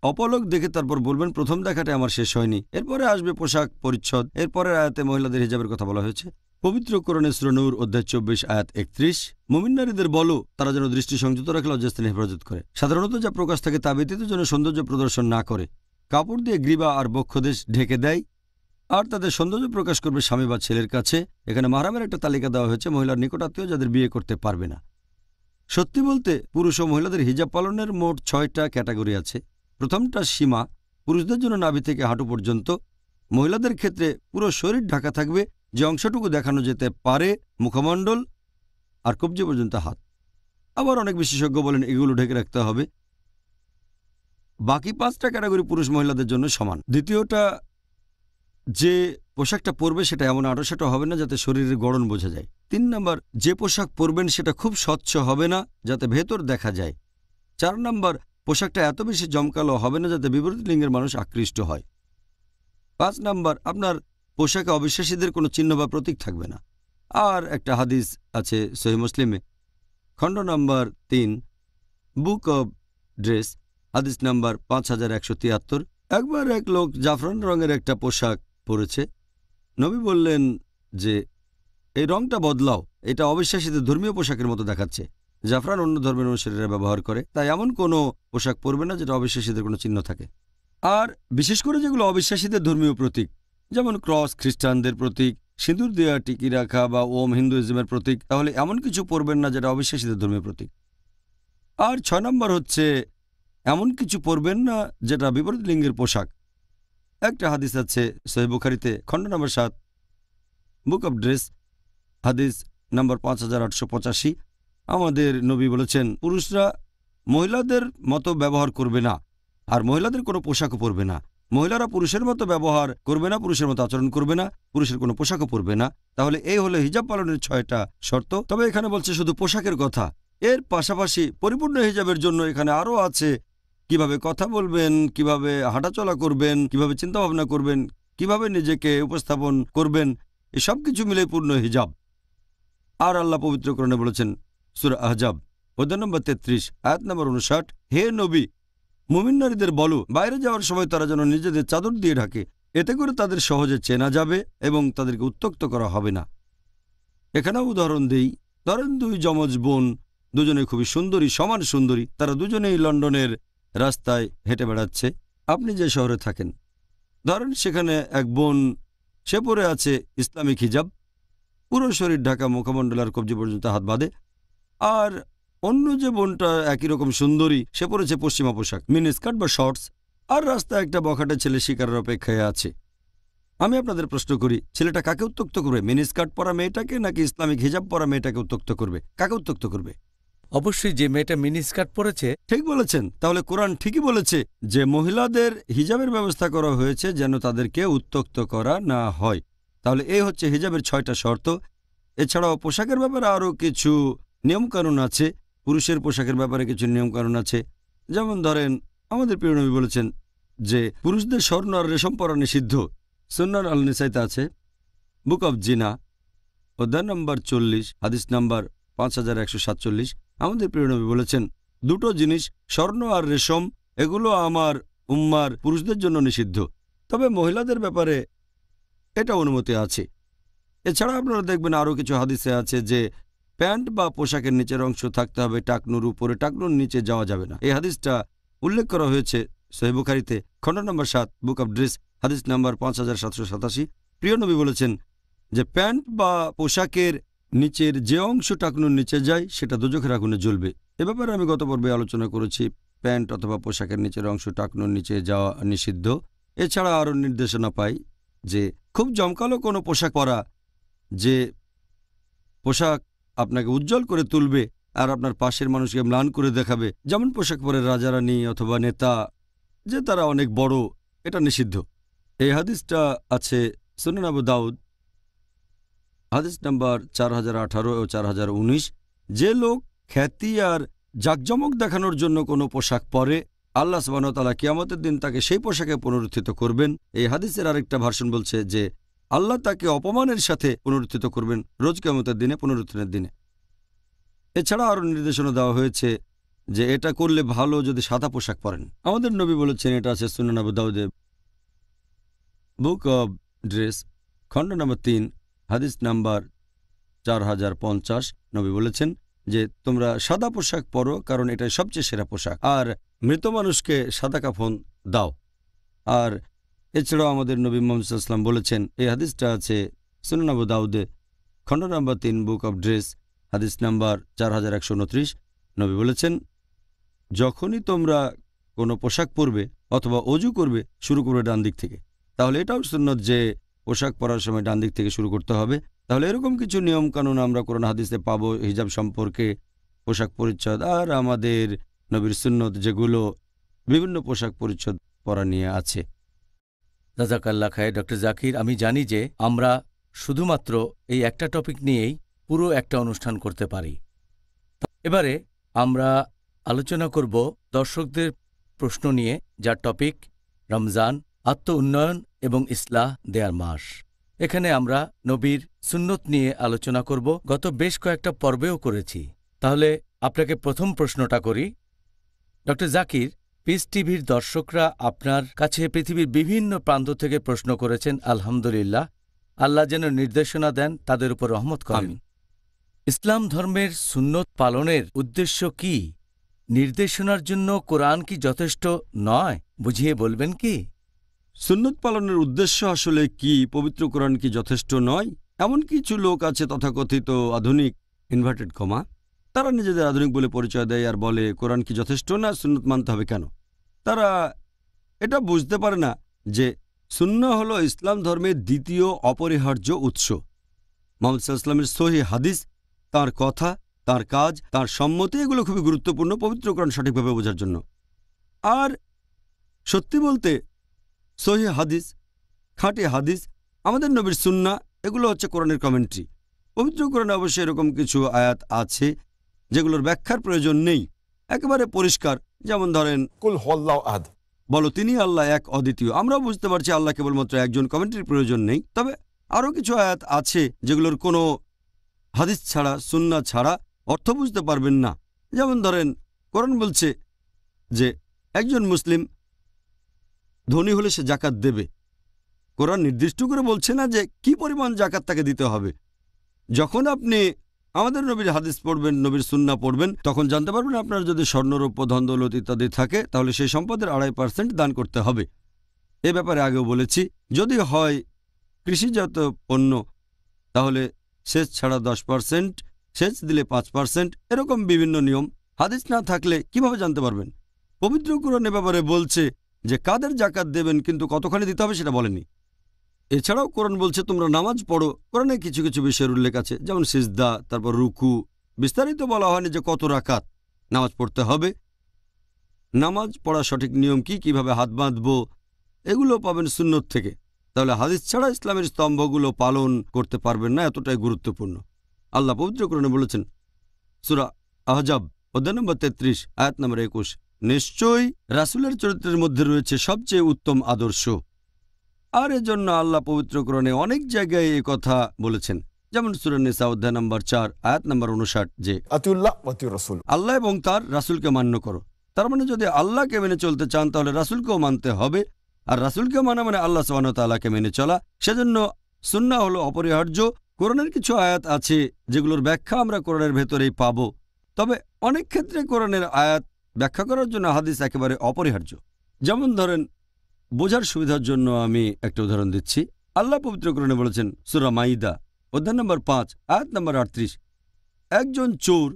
Speaker 2: অপলক দেখে তারপর বলবেন প্রথম দেখাটা আমার শেষ হয়নি। এরপরে আসবে পোশাক পরিচ্ছদ, এরপরের আয়াতে মহিলাদের হিজাবের কথা বলা হয়েছে। পবিত্র কোরআনে সূরা নূর অধ্যায় 24 আয়াত 31, মুমিন নারীদের বলো তারা যেন দৃষ্টি সংযত রাখে, লজ্জাস্থানে হেফাজত করে। সাধারণত যা প্রকাশ থাকে তা ব্যতীত যেন সৌন্দর্য প্রদর্শন না করে, কাপড় দিয়ে গ্রীবা আর বক্ষদেশ ঢেকে দেয়, আর তাদের সৌন্দর্য প্রকাশ করবে স্বামী বা ছেলের কাছে। এখানে মাহরামের একটা তালিকা দেওয়া হয়েছে, মহিলার নিকটাত্মীয় যাদের বিয়ে করতে পারবে না। সত্যি বলতে পুরুষ ও মহিলাদের হিজাব পালনের মোট 6টা ক্যাটাগরি আছে। প্রথমটা সীমা, পুরুষদের জন্য নাভি থেকে হাঁটু পর্যন্ত, মহিলাদের ক্ষেত্রে পুরো শরীর ঢাকা থাকবে, যে অংশটুকু দেখানো যেতে পারে মুখমণ্ডল আর কবজি পর্যন্ত হাত। আবার অনেক বিশেষজ্ঞ বলেন এগুলো ঢেকে রাখতে হবে। বাকি 5টা ক্যাটাগরি পুরুষ মহিলাদের জন্য সমান। দ্বিতীয়টা, যে পোশাকটা পরবে সেটা এমন আঁটোসাঁটো হবে না যাতে শরীরের গড়ন বোঝা যায়। 3 নম্বর, যে পোশাক পরবেন সেটা খুব স্বচ্ছ হবে না যাতে ভেতর দেখা যায়। 4 নম্বর, পোশাকটা এত বেশি জমকালো হবে না যাতে বিপরীত লিঙ্গের মানুষ আকৃষ্ট হয়। 5 নম্বর, আপনার পোশাকে অবিশ্বাসীদের কোনো চিহ্ন বা প্রতীক থাকবে না। আর একটা হাদিস আছে সহিহ মুসলিমে খণ্ড নম্বর 3 বুক অব ড্রেস হাদিস নাম্বার 5173। একবার এক লোক জাফরান রঙের একটা পোশাক পরেছে। নবী বললেন যে এই রংটা বদলাও, এটা অবিশ্বাসীদের ধর্মীয় পোশাকের মতো দেখাচ্ছে। জাফরান অন্য ধর্মের অনুসারীরা ব্যবহার করে, তাই এমন কোনো পোশাক পরবে না যেটা অবিশ্বাসীদের কোনো চিহ্ন থাকে। আর বিশেষ করে যেগুলো অবিশ্বাসীদের ধর্মীয় প্রতীক, যেমন ক্রস খ্রিস্টানদের প্রতীক, সিঁদুর দেওয়া টিকি রাখা বা ওম হিন্দুইজমের প্রতীক, তাহলে এমন কিছু পরবেন না যেটা অবিশ্বাসীদের ধর্মীয় প্রতীক। আর 6 নম্বর হচ্ছে এমন কিছু পরবেন না যেটা বিপরীত লিঙ্গের পোশাক। একটা হাদিস আছে সহিহ বুখারীতে খণ্ড নম্বর 7 বুক অব ড্রেস হাদিস নম্বর 5885। আমাদের নবী বলেছেন পুরুষরা মহিলাদের মতো ব্যবহার করবে না, আর মহিলাদের কোনো পোশাকও পরবে না। মহিলারা পুরুষের মতো ব্যবহার করবে না, পুরুষের মতো আচরণ করবে না, পুরুষের কোনো পোশাকও পরবে না। তাহলে এই হলো হিজাব পালনের 6টা শর্ত। তবে এখানে বলছে শুধু পোশাকের কথা, এর পাশাপাশি পরিপূর্ণ হিজাবের জন্য এখানে আরও আছে কিভাবে কথা বলবেন, কিভাবে হাঁটাচলা করবেন, কিভাবে চিন্তাভাবনা করবেন, কিভাবে নিজেকে উপস্থাপন করবেন, এসব কিছু মিলে পূর্ণ হিজাব। আর আল্লাহ পবিত্র কোরআনে বলেছেন সূরা আহজাব অধ্যায় নম্বর 33 আয়াত নম্বর 59, হে নবী, মুমিন নারীদের বলো বাইরে যাওয়ার সময় তারা যেন নিজেদের চাদর দিয়ে ঢাকে, এতে করে তাদের সহজে চেনা যাবে এবং তাদেরকে উত্ত্যক্ত করা হবে না। এখানেও উদাহরণ দেই, ধরেন দুই যমজ বোন, দুজনে খুবই সুন্দরী, সমান সুন্দরী, তারা দুজনেই লন্ডনের রাস্তায় হেঁটে বেড়াচ্ছে। আপনি যে শহরে থাকেন, ধরেন সেখানে এক বোন, সে পরে আছে ইসলামিক হিজাব, পুরো শরীর ঢাকা, মুখমণ্ডল আর কবজি পর্যন্ত হাত বাঁধে। আর অন্য যে বোনটা একই রকম সুন্দরী, সে পরেছে পশ্চিমা পোশাক, মিনিস্কার্ট বা শর্টস, আর রাস্তায় একটা বখাটে ছেলে শিকারের অপেক্ষায় আছে। আমি আপনাদের প্রশ্ন করি, ছেলেটা কাকে উত্ত্যক্ত করবে? মিনিস্কার্ট পরা মেয়েটাকে নাকি ইসলামিক হিজাব পরা মেয়েটাকে উত্ত্যক্ত করবে? কাকে উত্ত্যক্ত করবে?
Speaker 1: অবশ্যই যে মেয়েটা মিনিস্কার্ট পরেছে।
Speaker 2: ঠিক বলেছেন। তাহলে কোরআন ঠিকই বলেছে যে মহিলাদের হিজাবের ব্যবস্থা করা হয়েছে যেন তাদেরকে উত্ত্যক্ত করা না হয়। তাহলে এই হচ্ছে হিজাবের 6টা শর্ত। এছাড়াও পোশাকের ব্যাপারে আরও কিছু নিয়মকানুন আছে, পুরুষের পোশাকের ব্যাপারে কিছু নিয়মকানুন আছে। যেমন ধরেন, আমাদের প্রিয় নবী বলেছেন যে পুরুষদের স্বর্ণ আর রেশম পরা নিষিদ্ধ। সুন্নাহ আল নিসাইতে আছে, বুক অব জিনা, অধ্যায় নম্বর 40, হাদিস নাম্বার 5147। আমাদের প্রিয় নবী বলেছেন, দুটো জিনিস, স্বর্ণ আর রেশম, এগুলো আমার উম্মার পুরুষদের জন্য নিষিদ্ধ, তবে মহিলাদের ব্যাপারে এটা অনুমতি আছে। এছাড়া আপনারা দেখবেন আরও কিছু হাদিসে আছে যে প্যান্ট বা পোশাকের নিচের অংশ থাকতে হবে টাকনুর উপরে, টাকনুর নিচে যাওয়া যাবে না। এই হাদিসটা উল্লেখ করা হয়েছে সহিহ বুখারীতে, খণ্ড নম্বর 7, বুক অব ড্রেস, হাদিস নাম্বার 5787। প্রিয় নবী বলেছেন যে প্যান্ট বা পোশাকের নিচের যে অংশ টাকনুর নিচে যায় সেটা দোজখের আগুনে জ্বলবে। এ ব্যাপারে আমি গত পর্বে আলোচনা করেছি, প্যান্ট অথবা পোশাকের নিচের অংশ টাকনুর নিচে যাওয়া নিষিদ্ধ। এছাড়া আরও নির্দেশনা পাই যে খুব জমকালো কোনো পোশাক পরা, যে পোশাক আপনাকে উজ্জ্বল করে তুলবে আর আপনার পাশের মানুষকে ম্লান করে দেখাবে, যেমন পোশাক পরে রাজারানী অথবা নেতা, যে তারা অনেক বড়, এটা নিষিদ্ধ। এই হাদিসটা আছে সুনান আবু দাউদ, হাদিস নাম্বার 4018 ও 4019। যে লোক খ্যাতি আর জাকজমক দেখানোর জন্য কোনো পোশাক পরে, আল্লাহ সুবহানাহু ওয়া তাআলা কিয়ামতের দিন তাকে সেই পোশাকে পুনরুত্থিত করবেন। এই হাদিসের আরেকটা ভার্সন বলছে যে আল্লাহ তাকে অপমানের সাথে পুনরুত্থিত করবেন রোজ কিয়ামতের দিনে, পুনরুত্থানের দিনে। এছাড়া আরও নির্দেশনা দেওয়া হয়েছে যে এটা করলে ভালো যদি সাদা পোশাক পরেন। আমাদের নবী বলেছেন, এটা আছে সুনান আবু দাউদে, বুক অব ড্রেস, খণ্ড নম্বর 3, হাদিস নাম্বার 4050। নবী বলেছেন যে তোমরা সাদা পোশাক পরো, কারণ এটাই সবচেয়ে সেরা পোশাক, আর মৃত মানুষকে সাদা কাফন দাও। আর এছাড়াও আমাদের নবী মুহাম্মদ সাল্লাল্লাহু আলাইহি ওয়াসাল্লাম বলেছেন, এই হাদিসটা আছে সুনান আবু দাউদে, খণ্ড নম্বর 3, বুক অব ড্রেস, হাদিস নাম্বার 4129। নবী বলেছেন, যখনই তোমরা কোনো পোশাক পরবে অথবা অজু করবে, শুরু করবে ডান দিক থেকে। তাহলে এটাও সুন্নত যে পোশাক পরার সময় ডান দিক থেকে শুরু করতে হবে। তাহলে এরকম কিছু নিয়ম কানুন আমরা কোরআন হাদিসে পাবো হিজাব সম্পর্কে, পোশাক পরিচ্ছদ, আর আমাদের নবীর সুন্নত যেগুলো বিভিন্ন পোশাক পরিচ্ছদ পরা নিয়ে আছে।
Speaker 1: জাযাকাল্লাহ খায়ের ডক্টর জাকির। আমি জানি যে আমরা শুধুমাত্র এই একটা টপিক নিয়েই পুরো একটা অনুষ্ঠান করতে পারি। এবারে আমরা আলোচনা করব দর্শকদের প্রশ্ন নিয়ে, যার টপিক রমজান, আত্ম উন্নয়ন এবং ইসলাহ দেয়ার মাস। এখানে আমরা নবীর সুন্নত নিয়ে আলোচনা করব, গত বেশ কয়েকটা পর্বেও করেছি। তাহলে আপনাকে প্রথম প্রশ্নটা করি। ডক্টর জাকির, পিস টিভির দর্শকরা আপনার কাছে পৃথিবীর বিভিন্ন প্রান্ত থেকে প্রশ্ন করেছেন। আলহামদুলিল্লাহ, আল্লাহ যেন নির্দেশনা দেন, তাদের উপর রহমত করেন। ইসলাম ধর্মের সুন্নত পালনের উদ্দেশ্য কি? নির্দেশনার জন্য কোরআন কি যথেষ্ট নয়? বুঝিয়ে বলবেন কি?
Speaker 2: সুন্নত পালনের উদ্দেশ্য আসলে কি? পবিত্র কোরআন কি যথেষ্ট নয়? এমন কিছু লোক আছে তথাকথিত আধুনিক, ইনভার্টেড কমা, তারা নিজেদের আধুনিক বলে পরিচয় দেয় আর বলে কোরআন কি যথেষ্ট না, সুন্নত মানতে হবে কেন? তারা এটা বুঝতে পারে না যে সুন্নাহ হলো ইসলাম ধর্মের দ্বিতীয় অপরিহার্য উৎস। মুহাম্মদ সাল্লাল্লাহু আলাইহি ওয়াসাল্লামের সহিহ হাদিস, তাঁর কথা, তাঁর কাজ, তাঁর সম্মতি, এগুলো খুবই গুরুত্বপূর্ণ পবিত্র কোরআন সঠিকভাবে বোঝার জন্য। আর সত্যি বলতে সহিহ হাদিস, খাঁটি হাদিস, আমাদের নবীর সুন্নাহ, এগুলো হচ্ছে কোরআনের কমেন্ট্রি। পবিত্র কোরআনে অবশ্যই এরকম কিছু আয়াত আছে যেগুলোর ব্যাখ্যার প্রয়োজন নেই, একেবারে পরিষ্কার। যেমন ধরেন,
Speaker 3: কুল হুয়াল্লাহু আহাদ,
Speaker 2: বলো তিনি আল্লাহ এক, অদ্বিতীয়। আমরাও বুঝতে পারছি আল্লাহ কেবলমাত্র একজন, কমেন্ট্রির প্রয়োজন নেই। তবে আরও কিছু আয়াত আছে যেগুলোর কোনো হাদিস ছাড়া, সুন্নাহ ছাড়া অর্থ বুঝতে পারবেন না। যেমন ধরেন, কোরআন বলছে যে একজন মুসলিম ধনী হলে সে জাকাত দেবে। কোরআন নির্দিষ্ট করে বলছে না যে কি পরিমাণ জাকাত তাকে দিতে হবে। যখন আপনি আমাদের নবীর হাদিস পড়বেন, নবীর সুন্নাহ পড়বেন, তখন জানতে পারবেন আপনার যদি স্বর্ণরৌপ্য ধন দৌলত ইত্যাদি থাকে তাহলে সেই সম্পদের 2.5% দান করতে হবে। এ ব্যাপারে আগেও বলেছি, যদি হয় কৃষিজাত পণ্য তাহলে সেচ ছাড়া 10%, সেচ দিলে 5%, এরকম বিভিন্ন নিয়ম। হাদিস না থাকলে কিভাবে জানতে পারবেন? পবিত্র কোরআন এ ব্যাপারে বলছে যে কাদের জাকাত দেবেন, কিন্তু কতখানি দিতে হবে সেটা বলেনি। এছাড়াও কোরআন বলছে তোমরা নামাজ পড়ো। কোরআনে কিছু কিছু বিষয়ের উল্লেখ আছে, যেমন সিজদা, তারপর রুকু। বিস্তারিত বলা হয়নি যে কত রাকাত নামাজ পড়তে হবে। নামাজ পড়া সঠিক নিয়ম কি, কিভাবে হাত বাঁধবো, এগুলো পাবেন সুন্নত থেকে। তাহলে হাদিস ছাড়া ইসলামের স্তম্ভগুলো পালন করতে পারবেন না, এতটাই গুরুত্বপূর্ণ। আল্লাহ পবিত্র কোরআনে বলেছেন, সূরা আহজাব অধ্যায় নম্বর 33 আয়াত নম্বর 21, নিশ্চয়ই রাসূলের চরিত্রের মধ্যে রয়েছে সবচেয়ে উত্তম আদর্শ। আর এজন্য আল্লাহ পবিত্র কোরআনে অনেক জায়গায় এই কথা বলেছেন, যেমন সূরা নিসা অধ্যায় নম্বর 4 আয়াত নম্বর 59 যে
Speaker 3: আতিউল্লাহ ওয়া আতিউর রাসূল,
Speaker 2: আল্লাহ এবং তার রাসূলকে মান্য করো। তার মানে যদি আল্লাহকে মেনে চলতে চান তাহলে রাসূলকেও মানতে হবে, আর রাসূলকে মানা মানে আল্লাহ সুবহানাহু ওয়া তাআলাকে মেনে চলা। সেজন্য সুন্নাহ হলো অপরিহার্য। কোরআনের কিছু আয়াত আছে যেগুলোর ব্যাখ্যা আমরা কোরআনের ভেতরেই পাব, তবে অনেক ক্ষেত্রে কোরআনের আয়াত ব্যাখ্যা করার জন্য হাদিস একেবারে অপরিহার্য। যেমন ধরেন, বোঝার সুবিধার জন্য আমি একটা উদাহরণ দিচ্ছি। আল্লাহ পবিত্র কোরআনে বলেছেন সূরা মাইদা অধ্যায় নম্বর 5 আয়াত নম্বর 38, একজন চোর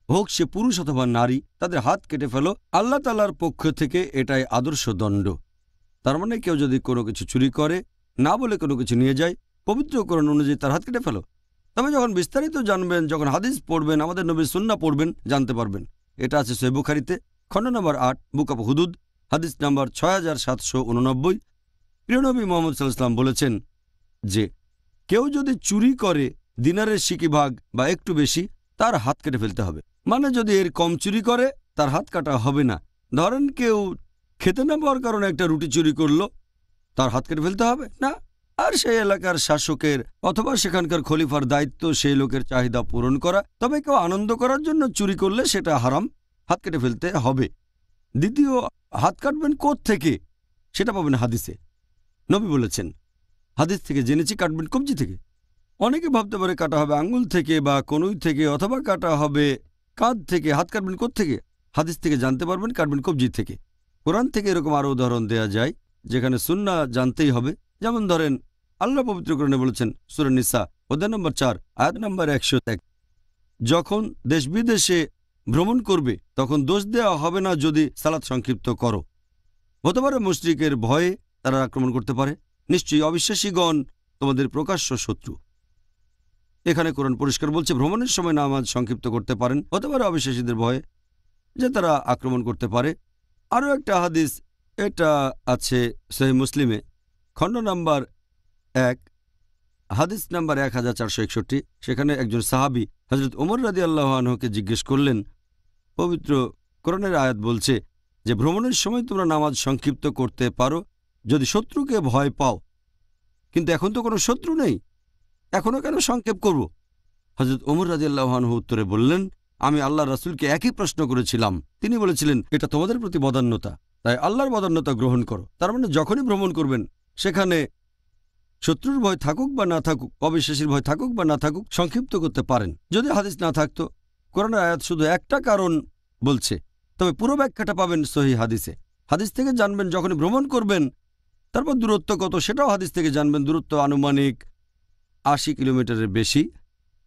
Speaker 2: হোক সে পুরুষ অথবা নারী, তাদের হাত কেটে ফেলো, আল্লাহ তাআলার পক্ষ থেকে এটাই আদর্শ দণ্ড। তার মানে কেউ যদি কোনো কিছু চুরি করে, না বলে কোনো কিছু নিয়ে যায়, পবিত্র কোরআন অনুযায়ী তার হাত কেটে ফেলো। তবে যখন বিস্তারিত জানবেন, যখন হাদিস পড়বেন, আমাদের নবীর সুন্নাহ পড়বেন, জানতে পারবেন। এটা আছে সহিহ বুখারীতে খণ্ড নম্বর 8 বুক অব হুদুদ হাদিস নম্বর 6789। প্রিয় নবী মুহাম্মদ সাল্লাল্লাহু আলাইহি ওয়াসাল্লাম বলেছেন যে কেউ যদি চুরি করে দিনারের সিকি ভাগ বা একটু বেশি, তার হাত কেটে ফেলতে হবে। মানে যদি এর কম চুরি করে তার হাত কাটা হবে না। ধরেন কেউ খেতে না পাওয়ার কারণে একটা রুটি চুরি করলো, তার হাত কেটে ফেলতে হবে না। আর সেই এলাকার শাসকের অথবা সেখানকার খলিফার দায়িত্ব সেই লোকের চাহিদা পূরণ করা। তবে কেউ আনন্দ করার জন্য চুরি করলে সেটা হারাম, হাত কেটে ফেলতে হবে। দ্বিতীয়, হাত কাটবেন থেকে সেটা পাবেন হাদিসে। নবী বলেছেন, হাদিস থেকে জেনেছি কাটবেন কবজি থেকে। অনেকে ভাবতে পারে কাটা হবে আঙ্গুল থেকে বা কনুই থেকে, অথবা কাটা হবে কাঁধ থেকে। হাত কাটবেন থেকে? হাদিস থেকে জানতে পারবেন কাটবেন কবজি থেকে। কোরআন থেকে এরকম আরও উদাহরণ দেয়া যায় যেখানে সুন্নাহ জানতেই হবে। যেমন ধরেন, আল্লাহ পবিত্র কোরআনে বলেছেন সূরা নিসা অধ্যায় নম্বর 4 আয়াত নম্বর 101, যখন দেশ বিদেশে ভ্রমণ করবে তখন দোষ দেওয়া হবে না যদি সালাত সংক্ষিপ্ত করো। হতে পারে মুশরিকের ভয়ে তারা আক্রমণ করতে পারে। নিশ্চয়ই অবিশ্বাসীগণ তোমাদের প্রকাশ্য শত্রু। এখানে কোরআন পরিষ্কার বলছে ভ্রমণের সময় নামাজ সংক্ষিপ্ত করতে পারেন। হতে পারে অবিশ্বাসীদের ভয়ে যে তারা আক্রমণ করতে পারে। আরও একটা হাদিস, এটা আছে সহিহ মুসলিমে খণ্ড নাম্বার 1 হাদিস নাম্বার 1461। সেখানে একজন সাহাবী হযরত ওমর রাদিয়াল্লাহু আনহুকে জিজ্ঞেস করলেন, পবিত্র কোরআনের আয়াত বলছে যে ভ্রমণের সময় তোমরা নামাজ সংক্ষিপ্ত করতে পারো যদি শত্রুকে ভয় পাও, কিন্তু এখন তো কোনো শত্রু নেই, এখনও কেন সংক্ষেপ করব? হযরত ওমর রাদিয়াল্লাহু আনহু উত্তরে বললেন, আমি আল্লাহর রাসূলকে একই প্রশ্ন করেছিলাম। তিনি বলেছিলেন, এটা তোমাদের প্রতি বদান্যতা, তাই আল্লাহর বদান্যতা গ্রহণ করো। তার মানে যখনই ভ্রমণ করবেন সেখানে শত্রুর ভয় থাকুক বা না থাকুক, অবিশ্বাসীর ভয় থাকুক বা না থাকুক, সংক্ষিপ্ত করতে পারেন। যদি হাদিস না থাকতো, কোরআনের আয়াত শুধু একটা কারণ বলছে, তবে পুরো ব্যাখ্যাটা পাবেন সহিহ হাদিসে। হাদিস থেকে জানবেন যখনই ভ্রমণ করবেন। তারপর দূরত্ব কত সেটাও হাদিস থেকে জানবেন। দূরত্ব আনুমানিক 80 কিলোমিটারের বেশি,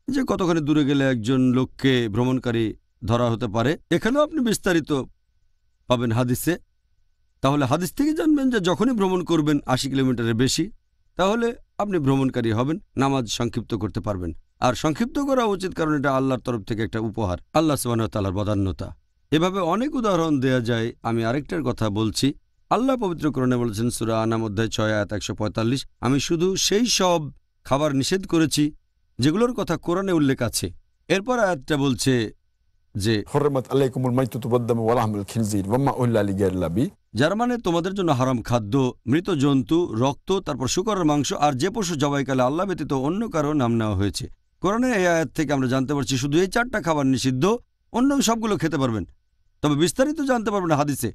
Speaker 2: যে কতখানি দূরে গেলে একজন লোককে ভ্রমণকারী ধরা হতে পারে, এখানেও আপনি বিস্তারিত পাবেন হাদিসে। তাহলে হাদিস থেকে জানবেন যে যখনই ভ্রমণ করবেন 80 কিলোমিটারের বেশি, তাহলে আপনি ভ্রমণকারী হবেন, নামাজ সংক্ষিপ্ত করতে পারবেন। আর সংক্ষিপ্ত করা উচিত, কারণ এটা আল্লাহর তরফ থেকে একটা উপহার, আল্লাহ সুবহানাহু ওয়া তাআলার বদান্যতা। এভাবে অনেক উদাহরণ দেয়া যায়। আমি আরেকটার কথা বলছি। আল্লাহ পবিত্র কোরআনে বলেছেন সূরা আনাম অধ্যায় 6 আয়াত 145, আমি শুধু সেই সব খাবার নিষেধ করেছি যেগুলোর কথা কোরআনে উল্লেখ আছে। এরপর আয়াতটা বলছে যে
Speaker 3: হুররিমাত আলাইকুমুল মাইতাতু ওয়াদ-দামু ওয়া লাহমুল খিনজির ওয়া মা উহিল্লা লিগাইরিল্লাহ বিহি,
Speaker 2: যার মানে তোমাদের জন্য হারাম খাদ্য, মৃত জন্তু, রক্ত, তারপর শূকরের মাংস, আর যে পশু জবাইকালে আল্লাহ ব্যতীত অন্য কারো নাম নেওয়া হয়েছে। কোরআনের এই আয়াত থেকে আমরা জানতে পারছি শুধু এই 4টা খাবার নিষিদ্ধ, অন্য সবগুলো খেতে পারবেন। তবে বিস্তারিত জানতে পারবেন হাদিসে।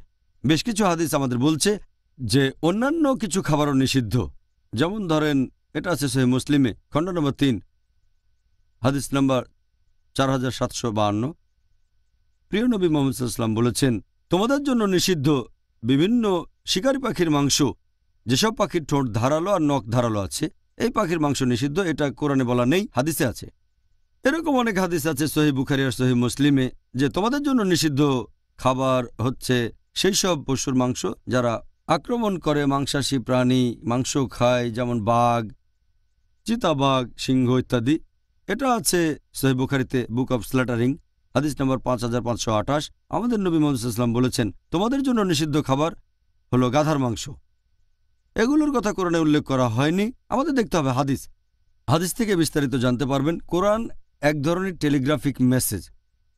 Speaker 2: বেশ কিছু হাদিস আমাদের বলছে যে অন্যান্য কিছু খাবারও নিষিদ্ধ। যেমন ধরেন, এটা আছে সহিহ মুসলিমে, খণ্ড নম্বর 3, হাদিস নম্বর 4752। প্রিয় নবী মুহাম্মদ সাল্লাল্লাহু আলাইহি ওয়াসাল্লাম বলেছেন, তোমাদের জন্য নিষিদ্ধ বিভিন্ন শিকারী পাখির মাংস, যেসব পাখির ঠোঁট ধারালো আর নখ ধারালো আছে, এই পাখির মাংস নিষিদ্ধ। এটা কোরআনে বলা নেই, হাদিসে আছে। এরকম অনেক হাদিস আছে সহিহ বুখারী আর সহিহ মুসলিমে যে তোমাদের জন্য নিষিদ্ধ খাবার হচ্ছে সেই সব পশুর মাংস যারা আক্রমণ করে মাংসাশী প্রাণী, মাংস খায়, যেমন বাঘ, চিতাবাঘ, সিংহ ইত্যাদি। এটা আছে সহিহ বুখারীতে, বুক অব স্ল্যাটারিং, হাদিস নম্বর 5528। আমাদের নবী মুহাম্মদ সাল্লাল্লাহু আলাইহি ওয়াসাল্লাম বলেছেন, তোমাদের জন্য নিষিদ্ধ খাবার হলো গাধার মাংস। এগুলোর কথা কোরআনে উল্লেখ করা হয়নি, আমাদের দেখতে হবে হাদিস। হাদিস থেকে বিস্তারিত জানতে পারবেন। কোরআন এক ধরনের টেলিগ্রাফিক মেসেজ,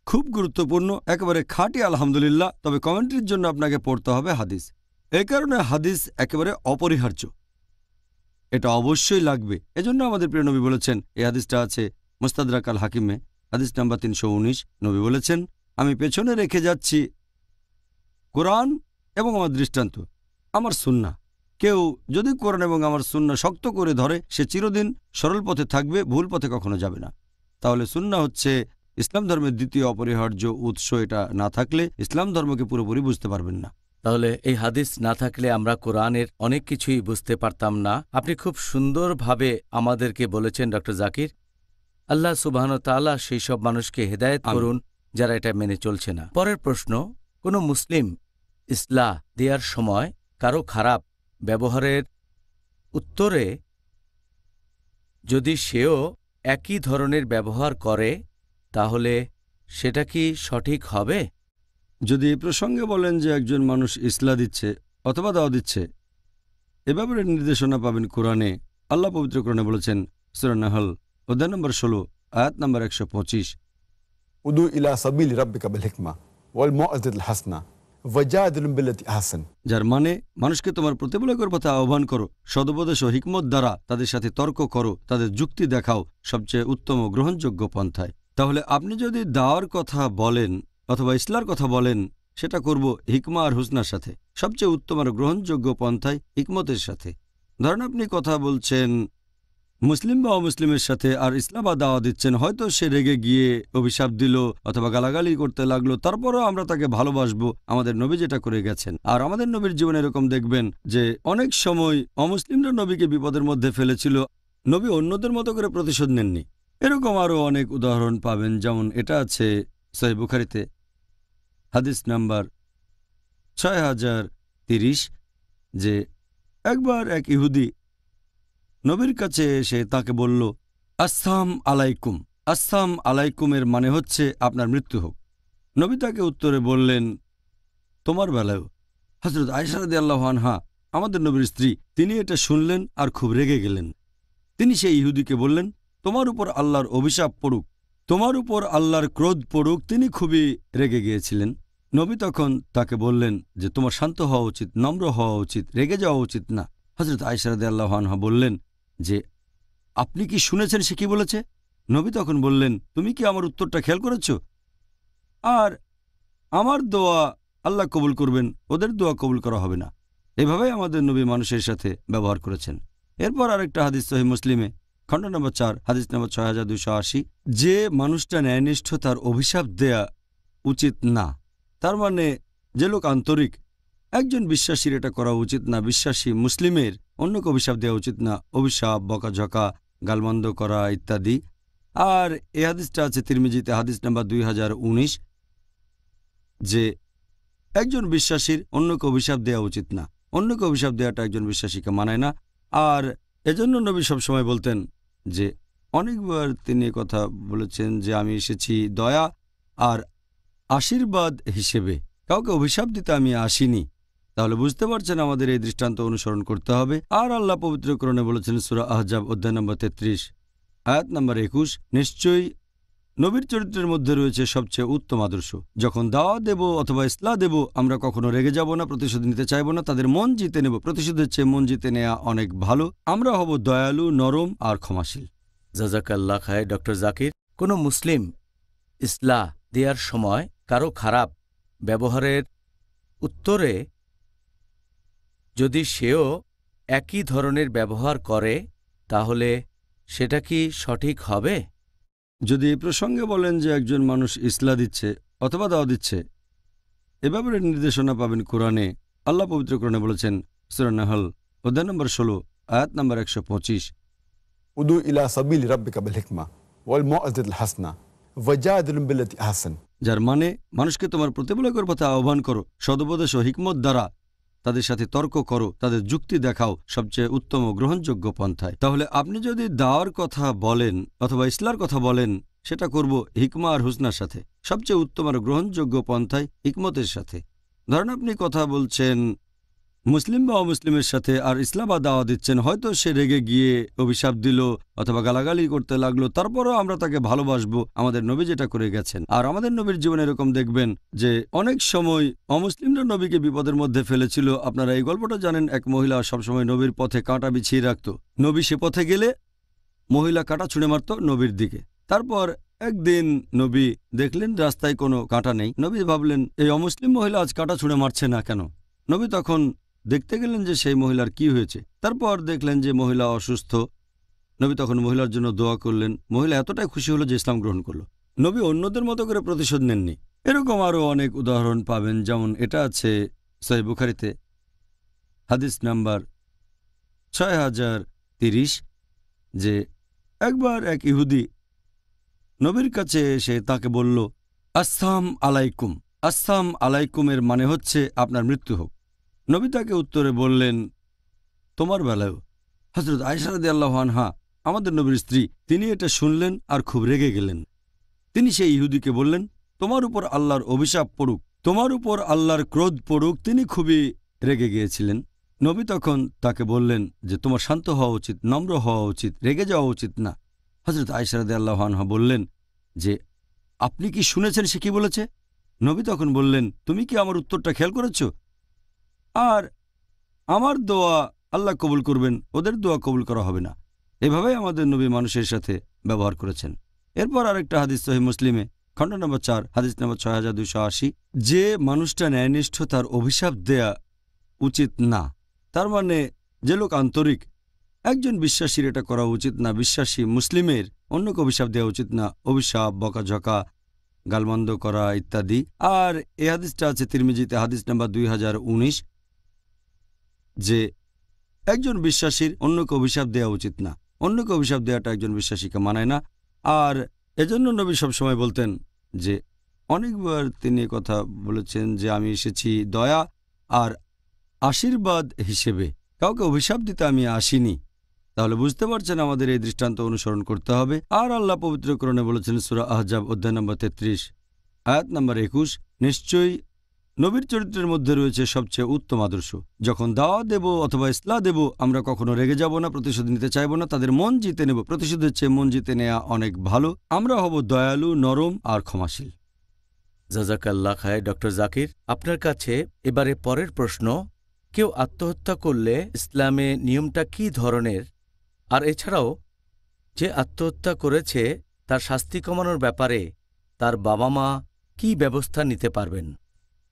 Speaker 2: খুব গুরুত্বপূর্ণ, একেবারে খাঁটি আলহামদুলিল্লাহ। তবে কমেন্ট্রির জন্য আপনাকে পড়তে হবে হাদিস। এই কারণে হাদিস একেবারে অপরিহার্য, এটা অবশ্যই লাগবে। এজন্য আমাদের প্রিয় নবী বলেছেন, এই হাদিসটা আছে মুস্তাদরাক আল হাকিমে, হাদিস নাম্বার 319। নবী বলেছেন, আমি পেছনে রেখে যাচ্ছি কোরআন এবং আমার দৃষ্টান্ত, আমার সুন্নাহ। কেউ যদি কোরআন এবং আমার সুন্নাহ শক্ত করে ধরে, সে চিরদিন সরল পথে থাকবে, ভুল পথে কখনো যাবে না। তাহলে সুন্নাহ হচ্ছে ইসলাম ধর্মের দ্বিতীয় অপরিহার্য উৎস। এটা না থাকলে ইসলাম ধর্মকে পুরোপুরি বুঝতে পারবেন না।
Speaker 1: তাহলে এই হাদিস না থাকলে আমরা কোরআনের অনেক কিছুই বুঝতে পারতাম না। আপনি খুব সুন্দরভাবে আমাদেরকে বলেছেন ডক্টর জাকির। আল্লাহ সুবহান তাআলা সেই সব মানুষকে হেদায়েত করুন যারা এটা মেনে চলছে না। পরের প্রশ্ন, কোনো মুসলিম ইসলাহ দেওয়ার সময় কারো খারাপ ব্যবহারের উত্তরে যদি সেও একই ধরনের ব্যবহার করে, তাহলে সেটা কি সঠিক হবে?
Speaker 2: যদি এই প্রসঙ্গে বলেন যে একজন মানুষ ইসলাহ দিচ্ছে অথবা দাওয়াত দিচ্ছে, এ ব্যাপারে নির্দেশনা পাবেন কোরআনে। আল্লাহ পবিত্র কোরআনে বলেছেন, সূরা নাহল অধ্যায় নম্বর 16 আয়াত নম্বর 125,
Speaker 3: উদু ইলা সাবিলি রাব্বিকা বিল হিকমা ওয়াল মাউইযাতিল হাসানা ওয়াজাদিলুম বিল্লাতি আহসান।
Speaker 2: যার মানে মানুষকে তোমার প্রতিপালকের পথে আহ্বান করো, সদুপদেশ ও হিকমত দ্বারা তাদের সাথে তর্ক করো, তাদের যুক্তি দেখাও সবচেয়ে উত্তম ও গ্রহণযোগ্য পন্থায়। তাহলে আপনি যদি দাওয়ার কথা বলেন অথবা ইসলার কথা বলেন, সেটা করব হিকমা আর হুসনার সাথে, সবচেয়ে উত্তম আর গ্রহণযোগ্য পন্থায়, হিকমতের সাথে। ধরেন আপনি কথা বলছেন মুসলিম বা অমুসলিমের সাথে আর ইসলাম বা দাওয়া দিচ্ছেন, হয়তো সে রেগে গিয়ে অভিশাপ দিল অথবা গালাগালি করতে লাগলো, তারপরও আমরা তাকে ভালোবাসবো, আমাদের নবী যেটা করে গেছেন। আর আমাদের নবীর জীবনে এরকম দেখবেন যে অনেক সময় অমুসলিমরা নবীকে বিপদের মধ্যে ফেলেছিল, নবী অন্যদের মতো করে প্রতিশোধ নেননি। এরকম আরও অনেক উদাহরণ পাবেন, যেমন এটা আছে সহিহ বুখারীতে, হাদিস নাম্বার 6030, যে একবার এক ইহুদি নবীর কাছে এসে তাকে বলল, আসসালাম আলাইকুম। আসসালাম আলাইকুমের মানে হচ্ছে আপনার মৃত্যু হোক। নবী তাকে উত্তরে বললেন, তোমার বেলায়ও। হযরত আয়েশা রাদিয়াল্লাহু আনহা, আমাদের নবীর স্ত্রী, তিনি এটা শুনলেন আর খুব রেগে গেলেন। তিনি সেই ইহুদিকে বললেন, তোমার উপর আল্লাহর অভিশাপ পড়ুক, তোমার উপর আল্লাহর ক্রোধ পড়ুক। তিনি খুবই রেগে গিয়েছিলেন। নবী তখন তাকে বললেন যে তোমার শান্ত হওয়া উচিত, নম্র হওয়া উচিত, রেগে যাওয়া উচিত না। হযরত আয়েশা রাদিয়াল্লাহু আনহা বললেন যে আপনি কি শুনেছেন সে কি বলেছে? নবী তখন বললেন, তুমি কি আমার উত্তরটা খেয়াল করেছ? আর আমার দোয়া আল্লাহ কবুল করবেন, ওদের দোয়া কবুল করা হবে না। এভাবেই আমাদের নবী মানুষের সাথে ব্যবহার করেছেন। এরপর আরেকটা হাদিস সহিহ মুসলিমে, খণ্ড নম্বর 4, হাদিস নম্বর 6280, যে মানুষটা ন্যায়নিষ্ঠ তার অভিশাপ দেয়া উচিত না। তার মানে যে লোক আন্তরিক, একজন বিশ্বাসীর এটা করা উচিত না। বিশ্বাসী মুসলিমের অন্যকে অভিশাপ দেওয়া উচিত না, অভিশাপ, বকাঝকা, গালমন্দ করা ইত্যাদি। আর এই হাদিসটা আছে তিরমিজিতে, হাদিস নাম্বার 2019, যে একজন বিশ্বাসীর অন্যকে অভিশাপ দেওয়া উচিত না। অন্যকে অভিশাপ দেওয়াটা একজন বিশ্বাসীকে মানায় না। আর এজন্য নবী সবসময় বলতেন যে, অনেকবার তিনি কথা বলেছেন যে আমি এসেছি দয়া আর আশীর্বাদ হিসেবে, কাউকে অভিশাপ দিতে আমি আসিনি। তাহলে বুঝতে পারছেন আমাদের এই দৃষ্টান্ত অনুসরণ করতে হবে। আর আল্লাহ পবিত্র কোরআনে বলেছেন সূরা আহজাব অধ্যায় নম্বর 33 আয়াত নম্বর 21, নিশ্চয়ই নবীর চরিত্রের মধ্যে রয়েছে সবচেয়ে উত্তম আদর্শ। যখন দাওয়া দেব অথবা ইসলাহ দেব, আমরা কখনো রেগে যাব না, প্রতিশোধ নিতে চাইব না, তাদের মন জিতে নেব। প্রতিশোধের চেয়ে মন জিতে নেওয়া অনেক ভালো। আমরা হব দয়ালু, নরম আর ক্ষমাশীল।
Speaker 1: জাযাকাল্লাহ খায়। ডক্টর জাকির, কোনো মুসলিম ইসলাহ দেওয়ার সময় কারো খারাপ ব্যবহারের উত্তরে যদি সেও একই ধরনের ব্যবহার করে তাহলে সেটা কি সঠিক হবে?
Speaker 2: যদি এই প্রসঙ্গে বলেন যে একজন মানুষ ইসলা দিচ্ছে অথবা দাওয়া দিচ্ছে, এ ব্যাপারে নির্দেশনা পাবেন কোরআনে। আল্লাহ পবিত্র কোরআনে বলেছেন, সূরা নাহল অধ্যায় নম্বর 16 আয়াত নম্বর 125,
Speaker 3: উদু ইলা সাবিল রাব্বিকা বিল হিকমা ওয়াল মাউইজাতিল হাসানা ওয়াজাদিলুম বিল্লাতি আহসান।
Speaker 2: যার মানে মানুষকে তোমার প্রতিপালকের পথে আহ্বান করো, সদুপদেশ ও হিকমত দ্বারা তাদের সাথে তর্ক করো, তাদের যুক্তি দেখাও সবচেয়ে উত্তম ও গ্রহণযোগ্য পন্থায়। তাহলে আপনি যদি দাওয়ার কথা বলেন অথবা ইসলার কথা বলেন, সেটা করব হিকমা আর হুসনার সাথে, সবচেয়ে উত্তম আর গ্রহণযোগ্য পন্থায় হিকমতের সাথে। ধরেন আপনি কথা বলছেন মুসলিম বা অমুসলিমের সাথে আর ইসলাম বা দাওয়া দিচ্ছেন, হয়তো সে রেগে গিয়ে অভিশাপ দিল অথবা গালাগালি করতে লাগলো, তারপরও আমরা তাকে ভালোবাসবো। আমাদের নবী যেটা করে গেছেন, আর আমাদের নবীর জীবনে এরকম দেখবেন যে অনেক সময় অমুসলিমরা নবীকে বিপদের মধ্যে ফেলেছিল। আপনারা এই গল্পটা জানেন, এক মহিলা সবসময় নবীর পথে কাঁটা বিছিয়ে রাখত। নবী সে পথে গেলে মহিলা কাঁটা ছুঁড়ে মারত নবীর দিকে। তারপর একদিন নবী দেখলেন রাস্তায় কোনো কাঁটা নেই। নবী ভাবলেন এই অমুসলিম মহিলা আজ কাঁটা ছুঁড়ে মারছে না কেন। নবী তখন দেখতে গেলেন যে সেই মহিলার কি হয়েছে। তারপর দেখলেন যে মহিলা অসুস্থ। নবী তখন মহিলার জন্য দোয়া করলেন। মহিলা এতটাই খুশি হলো যে ইসলাম গ্রহণ করল। নবী অন্যদের মতো করে প্রতিশোধ নেননি। এরকম আরও অনেক উদাহরণ পাবেন, যেমন এটা আছে সহিহ বুখারীতে হাদিস নাম্বার 6030, যে একবার এক ইহুদি নবীর কাছে এসে তাকে বলল, আসসালাম আলাইকুম। আসসালাম আলাইকুমের মানে হচ্ছে আপনার মৃত্যু হোক। নবী তাকে উত্তরে বললেন, তোমার বেলায়ও। হযরত আয়েশা রাদিয়াল্লাহু আনহা আমাদের নবীর স্ত্রী, তিনি এটা শুনলেন আর খুব রেগে গেলেন। তিনি সেই ইহুদিকে বললেন, তোমার উপর আল্লাহর অভিশাপ পড়ুক, তোমার উপর আল্লাহর ক্রোধ পড়ুক। তিনি খুবই রেগে গিয়েছিলেন। নবী তখন তাকে বললেন যে তোমার শান্ত হওয়া উচিত, নম্র হওয়া উচিত, রেগে যাওয়া উচিত না। হযরত আয়েশা রাদিয়াল্লাহু আনহা বললেন যে আপনি কি শুনেছেন সে কি বলেছে? নবী তখন বললেন, তুমি কি আমার উত্তরটা খেয়াল করেছ? আর আমার দোয়া আল্লাহ কবুল করবেন, ওদের দোয়া কবুল করা হবে না। এভাবেই আমাদের নবী মানুষের সাথে ব্যবহার করেছেন। এরপর আরেকটা হাদিস সহিহ মুসলিমে খণ্ড নম্বর 4 হাদিস নম্বর 6280, যে মানুষটা ন্যায়নিষ্ঠ তার অভিশাপ দেয়া উচিত না। তার মানে যে লোক আন্তরিক, একজন বিশ্বাসীর এটা করা উচিত না। বিশ্বাসী মুসলিমের অন্যকে অভিশাপ দেওয়া উচিত না। অভিশাপ, বকাঝকা, গালমন্দ করা ইত্যাদি। আর এই হাদিসটা আছে তিরমিজিতে হাদিস নাম্বার 2019, যে একজন বিশ্বাসীর অন্যকে অভিশাপ দেওয়া উচিত না। অন্যকে অভিশাপ দেওয়াটা একজন বিশ্বাসীকে মানায় না। আর এজন্য নবী সবসময় বলতেন যে অনেকবার তিনি কথা বলেছেন যে আমি এসেছি দয়া আর আশীর্বাদ হিসেবে, কাউকে অভিশাপ দিতে আমি আসিনি। তাহলে বুঝতে পারছেন আমাদের এই দৃষ্টান্ত অনুসরণ করতে হবে। আর আল্লাহ পবিত্র কোরআনে বলেছেন সূরা আহজাব অধ্যায় নম্বর 33 আয়াত নম্বর 21, নিশ্চয়ই নবীর চরিত্রের মধ্যে রয়েছে সবচেয়ে উত্তম আদর্শ। যখন দাওয়া দেব অথবা ইসলাহ দেব, আমরা কখনো রেগে যাব না, প্রতিশোধ নিতে চাইব না, তাদের মন জিতে নেব। প্রতিশোধের চেয়ে মন জিতে নেওয়া অনেক ভালো। আমরা হব দয়ালু, নরম আর ক্ষমাশীল।
Speaker 1: জাজাকাল্লাহ খায় ডক্টর জাকির। আপনার কাছে এবারে পরের প্রশ্ন, কেউ আত্মহত্যা করলে ইসলামে নিয়মটা কী ধরনের? আর এছাড়াও যে আত্মহত্যা করেছে তার শাস্তি কমানোর ব্যাপারে তার বাবা মা কী ব্যবস্থা নিতে পারবেন?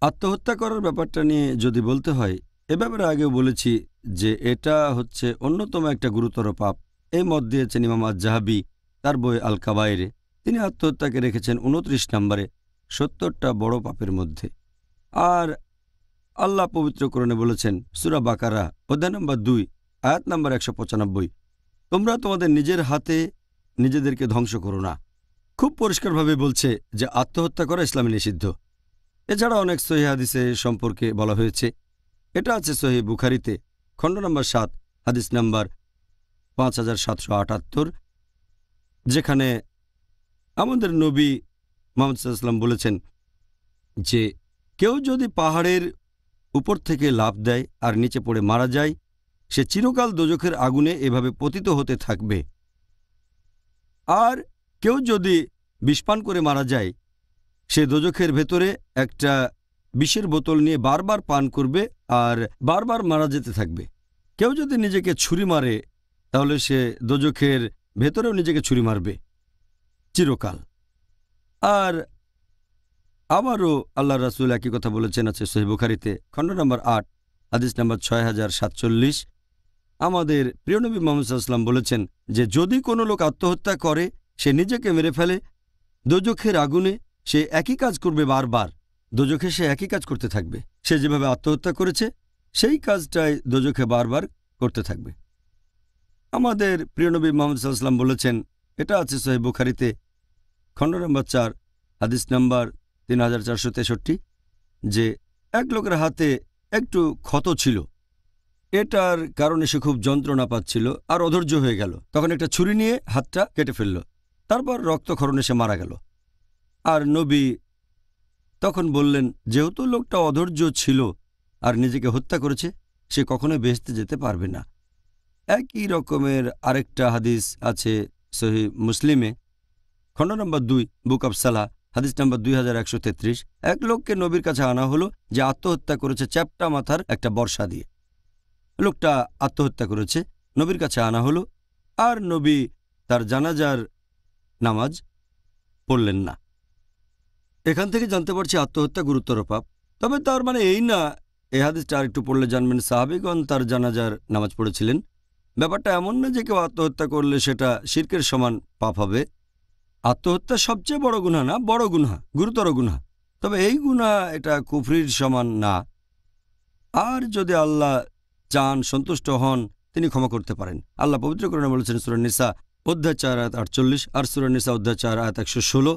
Speaker 2: আত্মহত্যা করার ব্যাপারটা নিয়ে যদি বলতে হয়, এ ব্যাপারে আগেও বলেছি যে এটা হচ্ছে অন্যতম একটা গুরুতর পাপ। এই মত দিয়েছেন ইমাম আজ-জাহাবি তার বই আল কাবায়েরে। তিনি আত্মহত্যাকে রেখেছেন 29 নম্বরে 70টা বড় পাপের মধ্যে। আর আল্লাহ পবিত্র কোরআনে বলেছেন সূরা বাকারা অধ্যায় নম্বর 2 আয়াত নম্বর 195, তোমরা তোমাদের নিজের হাতে নিজেদেরকে ধ্বংস করো না। খুব পরিষ্কারভাবে বলছে যে আত্মহত্যা করা ইসলামে নিষিদ্ধ। এছাড়া অনেক সহিহ হাদিসে সম্পর্কে বলা হয়েছে। এটা আছে সহিহ বুখারীতে খণ্ড নম্বর 7 হাদিস নম্বর 5778, যেখানে আমাদের নবী মুহাম্মদ সাল্লাল্লাহু আলাইহি ওয়াসাল্লাম বলেছেন যে কেউ যদি পাহাড়ের উপর থেকে লাফ দেয় আর নিচে পড়ে মারা যায়, সে চিরকাল দোজখের আগুনে এভাবে পতিত হতে থাকবে। আর কেউ যদি বিষপান করে মারা যায়, সে দোজখের ভেতরে একটা বিষের বোতল নিয়ে বারবার পান করবে আর বারবার মারা যেতে থাকবে। কেউ যদি নিজেকে ছুরি মারে, তাহলে সে দোজখের ভেতরেও নিজেকে ছুরি মারবে চিরকাল। আর আবারও আল্লাহ রাসূল একই কথা বলেছেন, আছে সহিহ বুখারীতে খণ্ড নম্বর ৮ হাদিস নম্বর ৬০৪৭। আমাদের প্রিয় নবী মুহাম্মদ সাল্লাল্লাহু আলাইহি ওয়াসাল্লাম বলেছেন যে যদি কোনো লোক আত্মহত্যা করে, সে নিজেকে মেরে ফেলে, দোজখের আগুনে সে একই কাজ করবে বারবার। দোজখে সে একই কাজ করতে থাকবে। সে যেভাবে আত্মহত্যা করেছে সেই কাজটাই দোজখে বারবার করতে থাকবে। আমাদের প্রিয় নবী মুহাম্মদ সাল্লাল্লাহু আলাইহি ওয়াসাল্লাম বলেছেন, এটা আছে সহিহ বুখারীতে খণ্ড নম্বর ৪ হাদিস নম্বর ৩৪৬৩, যে এক লোকের হাতে একটু ক্ষত ছিল, এটার কারণে সে খুব যন্ত্রণা পাচ্ছিল আর অধৈর্য হয়ে গেল। তখন একটা ছুরি নিয়ে হাতটা কেটে ফেলল, তারপর রক্তক্ষরণে সে মারা গেল। আর নবী তখন বললেন, যেহেতু লোকটা অধৈর্য ছিল আর নিজেকে হত্যা করেছে, সে কখনোই বেহেশতে যেতে পারবে না। একই রকমের আরেকটা হাদিস আছে সহিহ মুসলিমে খণ্ড নম্বর ২ বুক অব সালাহ হাদিস নম্বর 2133। এক লোককে নবীর কাছে আনা হলো যে আত্মহত্যা করেছে চ্যাপ্টা মাথার একটা বর্ষা দিয়ে। লোকটা আত্মহত্যা করেছে, নবীর কাছে আনা হলো, আর নবী তার জানাজার নামাজ পড়লেন না। এখান থেকে জানতে পারছি আত্মহত্যা গুরুতর পাপ। তবে তার মানে এই না, এই হাদিসটা আর একটু পড়লে জানবেন সাহাবীগণ তার জানাজার নামাজ পড়েছিলেন। ব্যাপারটা এমন না যে কেউ আত্মহত্যা করলে সেটা শিরকের সমান পাপ হবে। আত্মহত্যা সবচেয়ে বড় গুনাহ না, বড় গুনাহ, গুরুতর গুনাহ। তবে এই গুনাহ এটা কুফরির সমান না। আর যদি আল্লাহ চান, সন্তুষ্ট হন, তিনি ক্ষমা করতে পারেন। আল্লাহ পবিত্র কোরআনে বলেছেন সূরা নিসা অধ্যায় ৪ আয়াত ৪৮ আর সূরা নিসা অধ্যায় ৪ আয়াত ১১৬,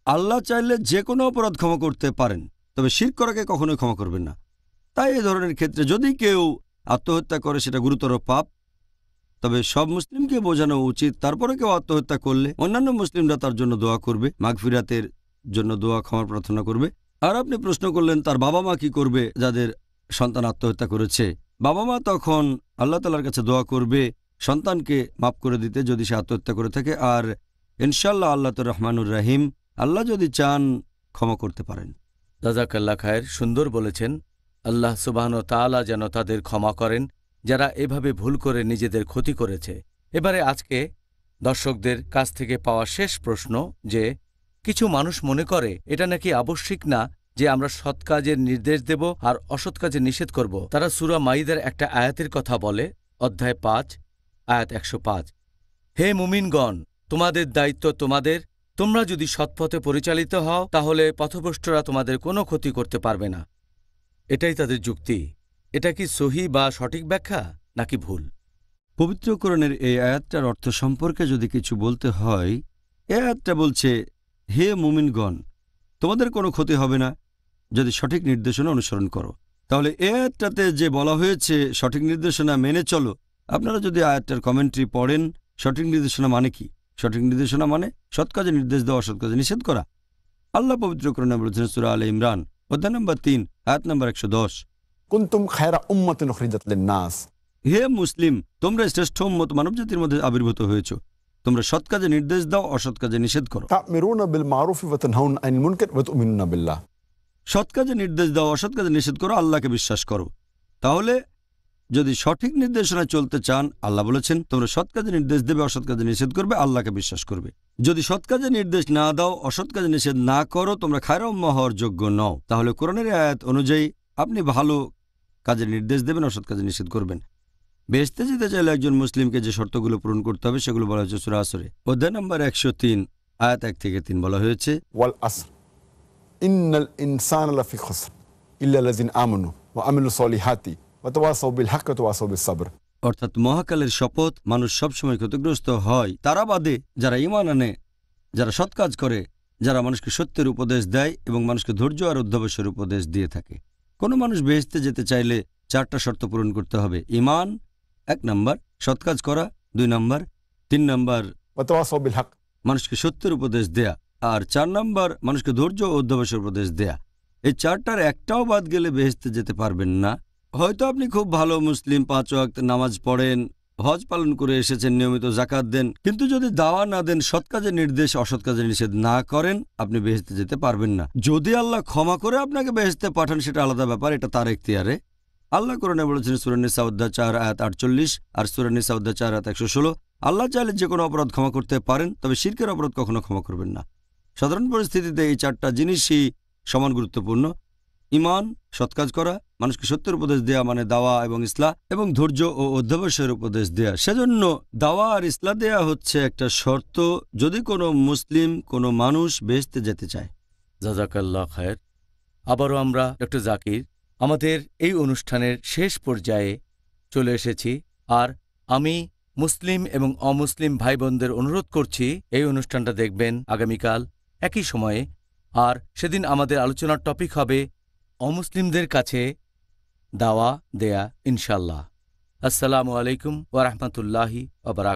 Speaker 2: আল্লাহ চাইলে যে কোনো অপরাধ ক্ষমা করতে পারেন, তবে শিরক করাকে কখনোই ক্ষমা করবেন না। তাই এই ধরনের ক্ষেত্রে যদি কেউ আত্মহত্যা করে সেটা গুরুতর পাপ। তবে সব মুসলিমকে বোঝানো উচিত, তারপরে কেউ আত্মহত্যা করলে অন্যান্য মুসলিমরা তার জন্য দোয়া করবে, মাগফিরাতের জন্য দোয়া, ক্ষমা প্রার্থনা করবে। আর আপনি প্রশ্ন করলেন তার বাবা মা কি করবে যাদের সন্তান আত্মহত্যা করেছে। বাবা মা তখন আল্লাহ তাআলার কাছে দোয়া করবে সন্তানকে মাফ করে দিতে যদি সে আত্মহত্যা করে থাকে। আর ইনশাআল্লাহ আল্লাহ তো রহমানুর রাহিম, আল্লাহ যদি চান ক্ষমা করতে পারেন।
Speaker 1: জাযাকাল্লাহ খায়ের, সুন্দর বলেছেন। আল্লাহ সুবহানাহু ওয়া তাআলা যেন তাদের ক্ষমা করেন যারা এভাবে ভুল করে নিজেদের ক্ষতি করেছে। এবারে আজকে দর্শকদের কাছ থেকে পাওয়া শেষ প্রশ্ন, যে কিছু মানুষ মনে করে এটা নাকি আবশ্যিক না যে আমরা সৎ কাজের নির্দেশ দেব আর অসৎ কাজের নিষেধ করব। তারা সূরা মাইদার একটা আয়াতের কথা বলে, অধ্যায় ৫ আয়াত ১০৫, হে মুমিনগণ, তোমাদের দায়িত্ব তোমাদের, তোমরা যদি সৎপথে পরিচালিত হও তাহলে পথভ্রষ্টরা তোমাদের কোনো ক্ষতি করতে পারবে না। এটাই তাদের যুক্তি। এটা কি সহি বা সঠিক ব্যাখ্যা নাকি ভুল?
Speaker 2: পবিত্র কোরআনের এই আয়াতটার অর্থ সম্পর্কে যদি কিছু বলতে হয়, এই আয়াতটা বলছে, হে মুমিনগণ, তোমাদের কোনো ক্ষতি হবে না যদি সঠিক নির্দেশনা অনুসরণ করো। তাহলে এই আয়াতটাতে যে বলা হয়েছে সঠিক নির্দেশনা মেনে চলো, আপনারা যদি আয়াতটার কমেন্ট্রি পড়েন, সঠিক নির্দেশনা মানে কি? সঠিক নির্দেশনা মানে সৎ কাজে নির্দেশ দেওয়া, অসৎ কাজে নিষেধ করা। আল্লাহ পবিত্র কোরআনে বলেছেন সূরা আলে ইমরান অধ্যায় নম্বর ৩ আয়াত নম্বর ১১০,
Speaker 3: কুনতুম খায়রা উম্মাতিন উখরিজাত লিন-নাস,
Speaker 2: হে মুসলিম, তোমরা শ্রেষ্ঠ উম্মত মানবজাতির মধ্যে আবির্ভূত হয়েছ। তোমরা সৎ কাজে নির্দেশ দাও, অসৎ কাজে নিষেধ করো।
Speaker 3: তা'মিরুনা বিল মারুফি ওয়া তানহাউনা আনিল মুনকার ওয়া তু'মিনুনা বিল্লাহ।
Speaker 2: সৎ কাজে নির্দেশ দাও, অসৎ কাজে নিষেধ করো, আল্লাহকে বিশ্বাস করো। তাহলে যদি সঠিক নির্দেশনায় চলতে চান, আল্লাহ বলেছেন তোমরা সৎ কাজে নির্দেশ দেবে, অসৎ কাজে নিষেধ করবে, আল্লাহকে বিশ্বাস করবে। যদি সৎ কাজে নির্দেশ না দাও, অসৎ কাজে নিষেধ না করো, তোমরা খায়রা উম্মাহ হওয়ার যোগ্য নও। তাহলে কোরআনের আয়াত অনুযায়ী আপনি ভালো কাজের নির্দেশ দেবেন, অসৎ কাজে নিষেধ করবেন। বেহেশতে যেতে চাইলে একজন মুসলিমকে যে শর্তগুলো পূরণ করতে হবে সেগুলো বলা হয়েছে সূরা আসরে অধ্যায় নম্বর ১০৩ আয়াত ১ থেকে ৩ বলা হয়েছে,
Speaker 3: ওয়াল আসর ইন্নাল ইনসানা লাফি খুসর ইল্লা আল্লাযিনা আমানু ওয়া আমিলুস সলিহাতি ওয়া তাওয়াসাউ বিল হাক্কি ওয়া তাওয়াসাউ বিস সাবর।
Speaker 2: অর্থাৎ মহাকালের শপথ, মানুষ সবসময় ক্ষতিগ্রস্ত হয় তারা বাদে যারা ঈমান আনে, যারা সৎ কাজ করে, যারা মানুষকে সত্যের উপদেশ দেয় এবং মানুষকে ধৈর্য আর অধ্যবসায়ের উপদেশ দিয়ে থাকে। কোনো মানুষ বেহেশতে যেতে চাইলে ৪টা শর্ত পূরণ করতে হবে। ঈমান ১ নম্বর, সৎ কাজ করা ২ নম্বর, ৩ নম্বর
Speaker 3: ওয়া তাওয়াসাউ বিল হক,
Speaker 2: মানুষকে সত্যের উপদেশ দেয়া, আর ৪ নম্বর মানুষকে ধৈর্য ও অধ্যবসায়ের উপদেশ দেয়া। এই ৪টার একটাও বাদ গেলে বেহেশতে যেতে পারবেন না। হয়তো আপনি খুব ভালো মুসলিম, ৫ ওয়াক্ত নামাজ পড়েন, হজ পালন করে এসেছেন, নিয়মিত যাকাত দেন, কিন্তু যদি দাওয়া না দেন, সৎ কাজের নির্দেশ অসৎ কাজের নিষেধ না করেন, আপনি বেহেশতে যেতে পারবেন না। যদি আল্লাহ ক্ষমা করে আপনাকে বেহেশতে পাঠান সেটা আলাদা ব্যাপার, এটা তার এখতিয়ারে। আল্লাহ কোরআনে বলেছেন সূরা নিসা অধ্যায় ৪ আয়াত ৪৮ আর সূরা নিসা অধ্যায় ৪ আয়াত ১১৬, আল্লাহ চাইলে যে কোনো অপরাধ ক্ষমা করতে পারেন, তবে শিরকের অপরাধ কখনো ক্ষমা করবেন না। সাধারণ পরিস্থিতিতে এই ৪টা জিনিসই সমান গুরুত্বপূর্ণ। ঈমান, সৎ কাজ করা, মানুষকে সত্যের উপদেশ দেয়া মানে দাওয়া এবং ইসলাহ, এবং ধৈর্য ও অধ্যবসায়ের উপদেশ দেয়া। সেজন্য দাওয়া আর ইসলাহ দেয়া হচ্ছে একটা শর্ত যদি কোনো মুসলিম, কোনো মানুষ বেহেশতে যেতে চায়।
Speaker 1: জাজাকাল্লাহ খায়ের। আবারও আমরা ডক্টর জাকির আমাদের এই অনুষ্ঠানের শেষ পর্যায়ে চলে এসেছি, আর আমি মুসলিম এবং অমুসলিম ভাই বোনদের অনুরোধ করছি এই অনুষ্ঠানটা দেখবেন আগামীকাল একই সময়ে। আর সেদিন আমাদের আলোচনার টপিক হবে অমুসলিমদের কাছে দাওয়া দেয়া, ইনশাল্লাহ। আসসালামু আলাইকুম ওয়া রাহমাতুল্লাহি ওয়া বারাকাতুহু।